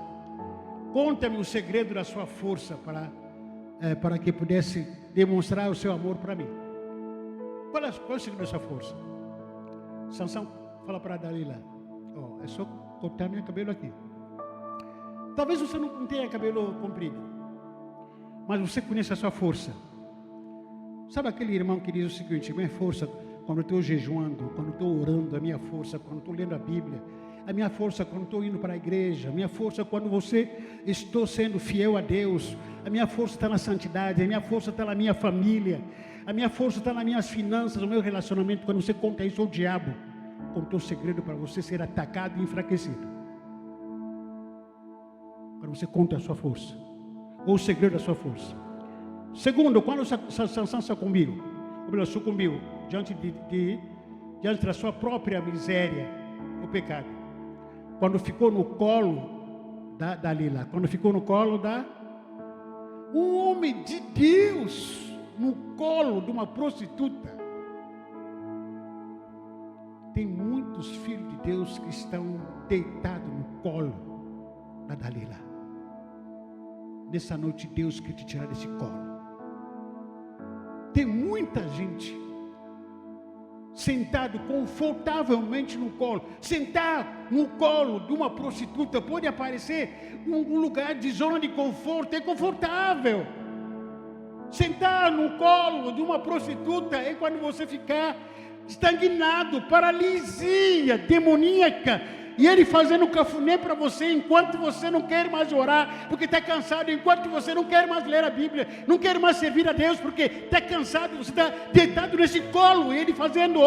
Conta-me o segredo da sua força para que pudesse demonstrar o seu amor para mim. Qual é o segredo da sua força? Sansão fala para Dalila: é só cortar meu cabelo aqui. Talvez você não tenha cabelo comprido, mas você conhece a sua força. Sabe aquele irmão que diz o seguinte: minha força, quando eu estou jejuando, quando eu estou orando, a minha força, quando eu estou lendo a Bíblia, A minha força quando estou indo para a igreja. A minha força quando estou sendo fiel a Deus. A minha força está na santidade. A minha força está na minha família. A minha força está nas minhas finanças, no meu relacionamento. Quando você conta isso ao diabo, contou o segredo para você ser atacado e enfraquecido. Quando você conta a sua força, ou o segredo da sua força. Segundo, quando Sansão sucumbiu, diante da sua própria miséria, o pecado. Quando ficou no colo da Dalila, quando ficou no colo um homem de Deus, no colo de uma prostituta. Tem muitos filhos de Deus que estão deitados no colo da Dalila. Nessa noite Deus quer te tirar desse colo. Tem muita gente sentado confortavelmente no colo. Sentar no colo de uma prostituta pode aparecer um lugar de zona de conforto, é confortável. Sentar no colo de uma prostituta é quando você ficar estagnado, paralisia demoníaca, e ele fazendo cafuné para você, enquanto você não quer mais orar, porque está cansado, enquanto você não quer mais ler a Bíblia, não quer mais servir a Deus, porque está cansado, você está deitado nesse colo, e ele fazendo,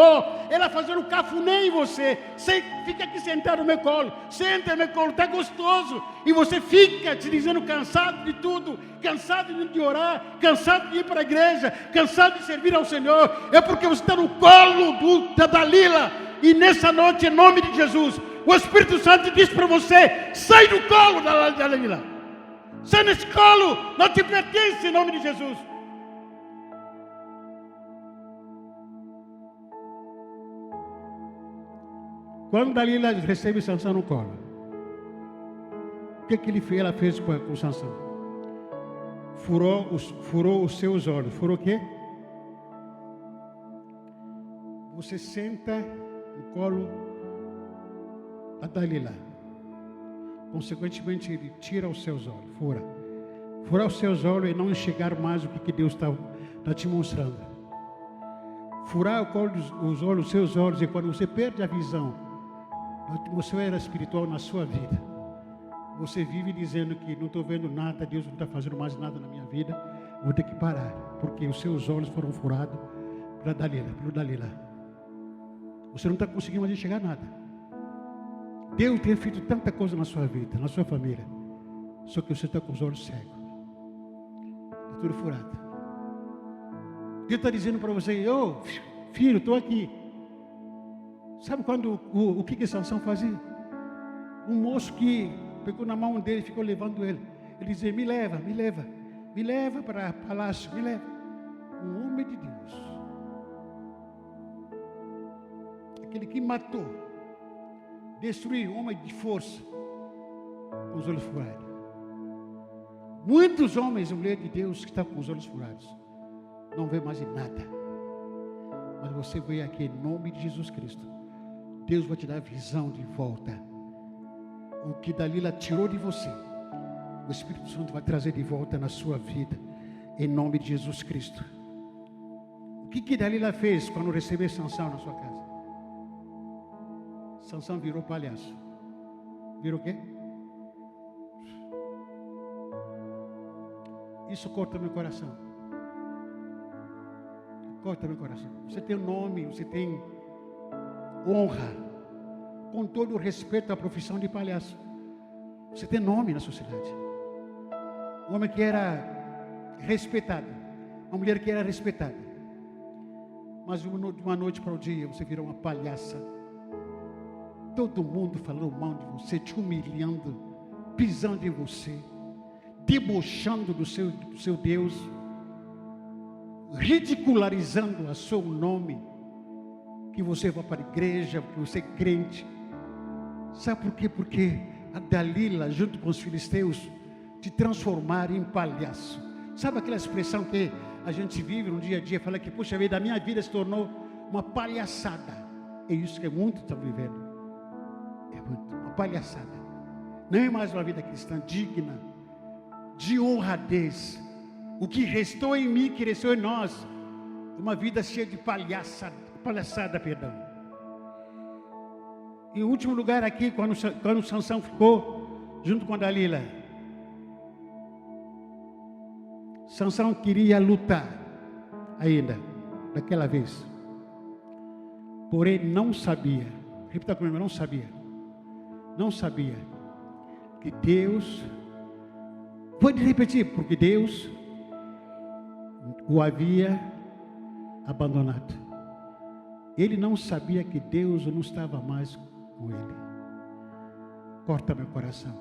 ela fazendo cafuné em você. Fica aqui sentado no meu colo, senta no meu colo, está gostoso, e você fica te dizendo cansado de tudo, cansado de orar, cansado de ir para a igreja, cansado de servir ao Senhor. É porque você está no colo da Dalila. E nessa noite, em nome de Jesus, o Espírito Santo diz para você: sai do colo da Dalila. Sai nesse colo, não te pertence, em nome de Jesus. Quando Dalila recebe Sansão no colo, o que ela fez com Sansão? Furou os seus olhos. Furou o quê? Você senta no colo da Dalila. Consequentemente, ele tira os seus olhos. Furar os seus olhos e não enxergar mais o que Deus está te mostrando. Furar os olhos, os seus olhos, e quando você perde a visão da atmosfera espiritual na sua vida, você vive dizendo que não estou vendo nada, Deus não está fazendo mais nada na minha vida, vou ter que parar, porque os seus olhos foram furados pelo Dalila. Você não está conseguindo mais enxergar nada. Deus tem feito tanta coisa na sua vida, na sua família, só que você está com os olhos cegos, está tudo furado. Deus está dizendo para você: filho, estou aqui. Sabe o que Sansão fazia? Um moço que pegou na mão dele e ficou levando ele. Ele dizia: me leva para o palácio, me leva. Um homem de Deus, aquele que matou, destruiu, homem de força, com os olhos furados. Muitos homens e mulheres de Deus que estão com os olhos furados, não vê mais nada. Mas você veio aqui em nome de Jesus Cristo. Deus vai te dar visão de volta. O que Dalila tirou de você, o Espírito Santo vai trazer de volta na sua vida, em nome de Jesus Cristo. O que Dalila fez quando recebeu Sansão na sua casa? Sansão virou palhaço. Virou o quê? Isso corta meu coração. Corta meu coração. Você tem nome, você tem honra, com todo o respeito à profissão de palhaço. Você tem nome na sociedade. Um homem que era respeitado, uma mulher que era respeitada, mas de uma noite para o dia você virou uma palhaça. Todo mundo falando mal de você, te humilhando, pisando em você, debochando do seu Deus, ridicularizando o seu nome, que você vai para a igreja, que você é crente. Sabe por quê? Porque a Dalila, junto com os filisteus, te transformaram em palhaço. Sabe aquela expressão que a gente vive no dia a dia, fala que, puxa vida, a minha vida se tornou uma palhaçada. É isso que muitos estão vivendo. É muito, uma palhaçada. Não é mais uma vida cristã digna, de honradez. O que restou em mim, que restou em nós, uma vida cheia de palhaçada, perdão. em último lugar aqui, quando Sansão ficou junto com a Dalila. Sansão queria lutar ainda, daquela vez. Porém, não sabia. Repita comigo, não sabia. Não sabia que Deus... Pode repetir, porque Deus o havia abandonado. Ele não sabia que Deus não estava mais com ele. Corta meu coração.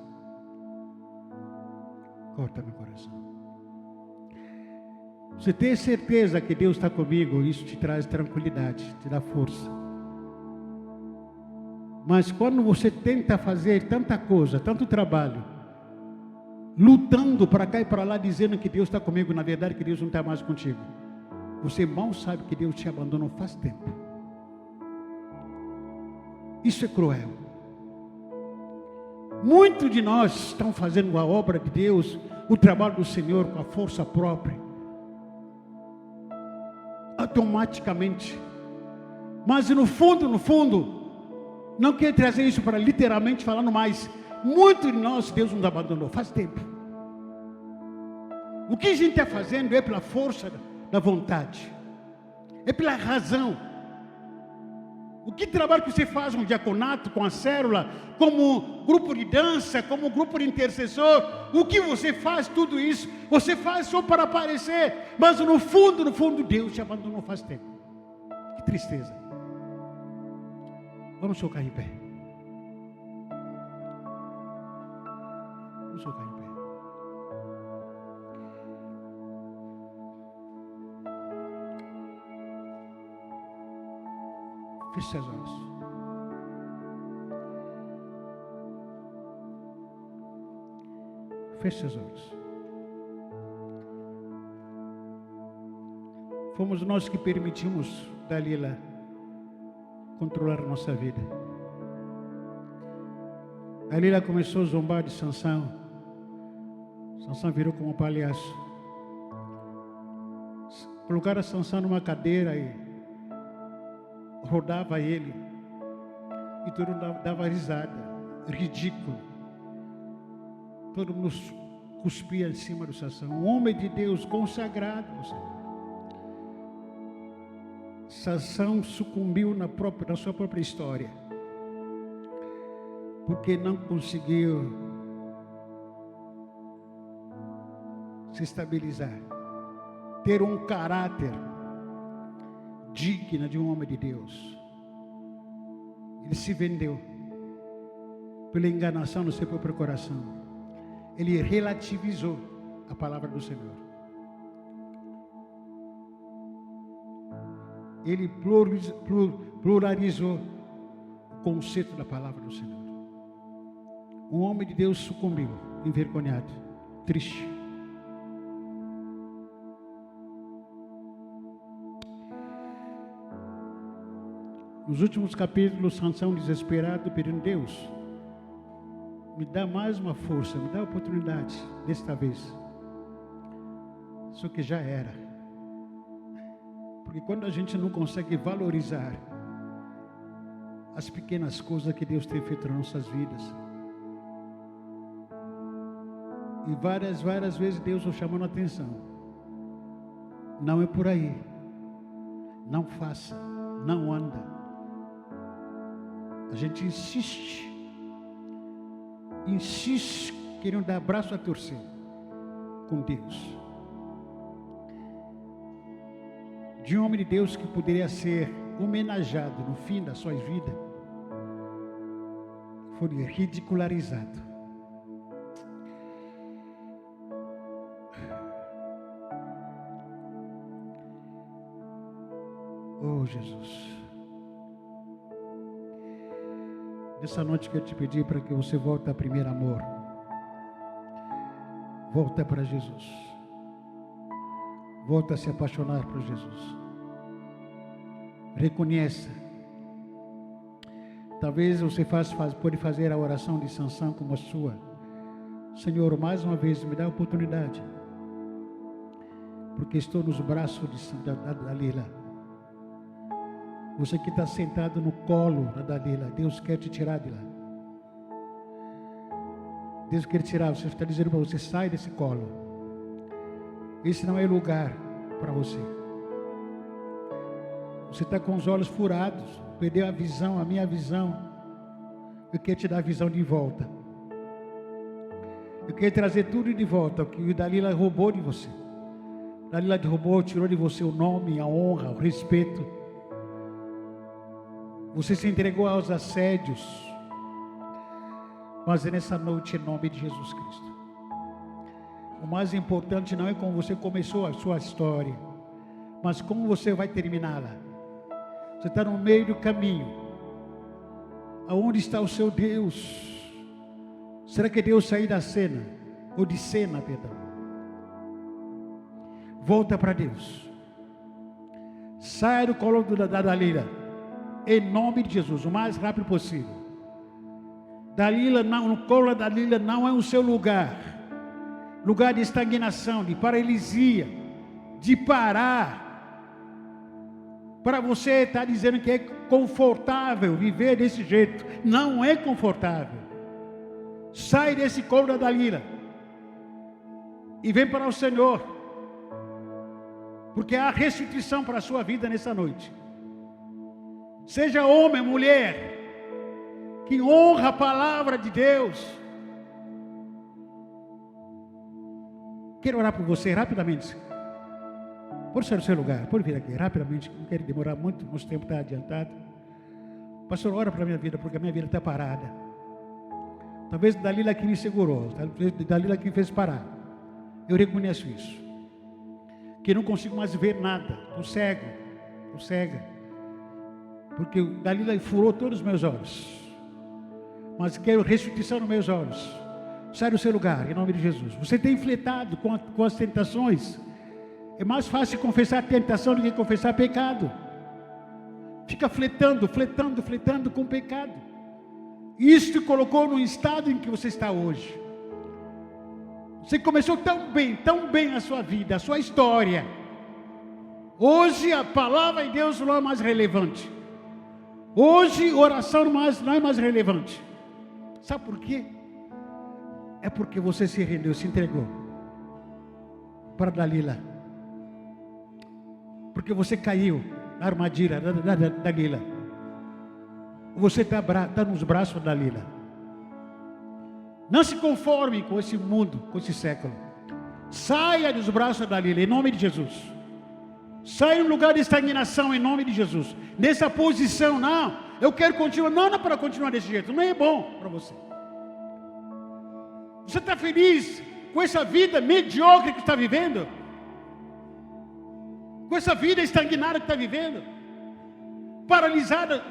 Corta meu coração. Você tem certeza que Deus está comigo, isso te traz tranquilidade, te dá força. Mas quando você tenta fazer tanta coisa, tanto trabalho, lutando para cá e para lá, dizendo que Deus está comigo, na verdade que Deus não está mais contigo, você mal sabe que Deus te abandonou faz tempo. Isso é cruel. Muitos de nós estão fazendo a obra de Deus, o trabalho do Senhor com a força própria, automaticamente. Mas no fundo, não quer trazer isso para literalmente falando mais. Muitos de nós, Deus nos abandonou faz tempo. O que a gente está fazendo é pela força da vontade, é pela razão. O que trabalho que você faz no diaconato, com a célula, como grupo de dança, como grupo de intercessor, o que você faz, tudo isso, você faz só para aparecer, mas no fundo, Deus te abandonou faz tempo. Que tristeza. Vamos colocar em pé. Vamos colocar em pé. Feche seus olhos. Feche seus olhos. Fomos nós que permitimos Dalila controlar a nossa vida. Dalila começou a zombar de Sansão. Sansão virou como um palhaço. Colocaram Sansão numa cadeira e rodava ele. E todo mundo dava risada. Ridículo. Todo mundo cuspia em cima do Sansão. Um homem de Deus consagrado ao Senhor. Sansão sucumbiu na sua própria história, porque não conseguiu se estabilizar, ter um caráter digno de um homem de Deus. Ele se vendeu pela enganação no seu próprio coração. Ele relativizou a palavra do Senhor. Ele pluralizou o conceito da palavra do Senhor. Um homem de Deus sucumbiu, envergonhado, triste. Nos últimos capítulos, Sansão desesperado, pedindo: Deus, me dá mais uma força, me dá a oportunidade desta vez. Só que já era. Porque quando a gente não consegue valorizar as pequenas coisas que Deus tem feito nas nossas vidas, e várias vezes Deus nos chamando a atenção, não é por aí, não faça, não anda. A gente insiste querendo dar braço a torcer com Deus. De um homem de Deus que poderia ser homenageado no fim da sua vida, foi ridicularizado. Oh, Jesus. Nessa noite que eu te pedi para que você volte ao primeiro amor. Volta para Jesus. Volta a se apaixonar por Jesus. Reconheça. Talvez você pode fazer a oração de Sansão como a sua. Senhor, mais uma vez me dá a oportunidade, porque estou nos braços da Dalila. Você que está sentado no colo da Dalila, Deus quer te tirar de lá. Deus quer tirar, você está dizendo para você, sai desse colo. Esse não é lugar para você. Você está com os olhos furados, perdeu a visão, a minha visão. Eu quero te dar a visão de volta. Eu quero trazer tudo de volta, o que o Dalila roubou de você. Dalila roubou, tirou de você o nome, a honra, o respeito. Você se entregou aos assédios. Mas é nessa noite, em nome de Jesus Cristo. O mais importante não é como você começou a sua história, mas como você vai terminá-la. Você está no meio do caminho. Aonde está o seu Deus? Será que Deus saiu da cena? Ou de cena, perdão. Volta para Deus. Saia do colo da Dalila. Em nome de Jesus, o mais rápido possível. Dalila não, no colo da Dalila não é o seu lugar. Lugar de estagnação, de paralisia, de parar. Para você estar dizendo que é confortável viver desse jeito. Não é confortável. Sai desse colo da Dalila. E vem para o Senhor. Porque há restituição para a sua vida nessa noite. Seja homem, mulher, que honra a palavra de Deus. Quero orar por você rapidamente. Pode sair do seu lugar, pode vir aqui rapidamente. Não quero demorar muito, nosso tempo está adiantado. Pastor, ora para a minha vida, porque a minha vida está parada. Talvez Dalila que me segurou, talvez Dalila que me fez parar. Eu reconheço isso. Que não consigo mais ver nada. Estou cega. Porque Dalila furou todos os meus olhos. Mas quero restituição nos meus olhos. Sai do seu lugar, em nome de Jesus. Você tem flertado com as tentações. É mais fácil confessar tentação do que confessar pecado. Fica flertando com o pecado. Isso te colocou no estado em que você está hoje. Você começou tão bem a sua vida, a sua história. Hoje a palavra de Deus não é mais relevante. Hoje oração não é mais relevante. Sabe por quê? É porque você se rendeu, se entregou para Dalila. Porque você caiu na armadilha da Dalila. Você está nos braços da Dalila. Não se conforme com esse mundo, com esse século. Saia dos braços da Dalila, em nome de Jesus. Saia do lugar de estagnação, em nome de Jesus. Nessa posição, não, eu quero continuar. Não é para continuar desse jeito, não é bom para você. Você está feliz com essa vida medíocre que está vivendo? Com essa vida estagnada que está vivendo? Paralisada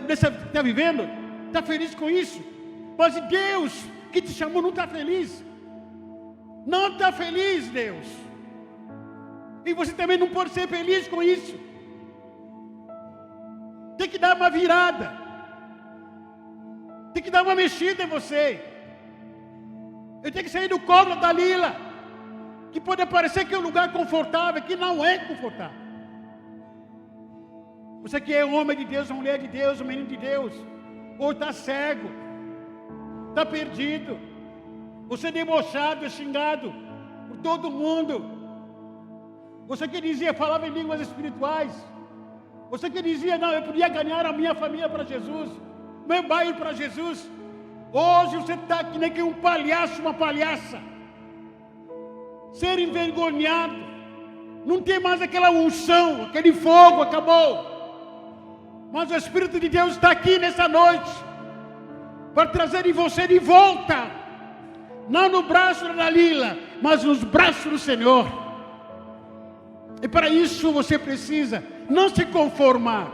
nessa que está vivendo? Está feliz com isso? Mas Deus que te chamou não está feliz. Não está feliz, Deus. E você também não pode ser feliz com isso. Tem que dar uma virada. Tem que dar uma mexida em você. Eu tenho que sair do colo da Dalila, que pode parecer que é um lugar confortável, que não é confortável. Você que é um homem de Deus, uma mulher de Deus, um menino de Deus, ou está cego, está perdido, você é debochado, é xingado por todo mundo. Você que dizia, falava em línguas espirituais. Você que dizia, não, eu podia ganhar a minha família para Jesus, meu bairro para Jesus. Hoje você está que nem que um palhaço, uma palhaça. Ser envergonhado. Não tem mais aquela unção, aquele fogo, acabou. Mas o Espírito de Deus está aqui nessa noite para trazer você de volta. Não no braço da Dalila, mas nos braços do Senhor. E para isso você precisa não se conformar,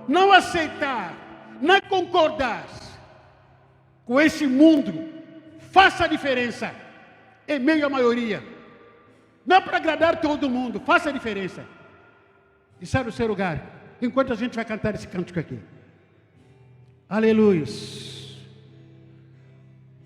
não aceitar, não concordar com esse mundo. Faça a diferença em meio à maioria. Não para agradar todo mundo, faça a diferença. E sai do seu lugar, enquanto a gente vai cantar esse cântico aqui. Aleluia.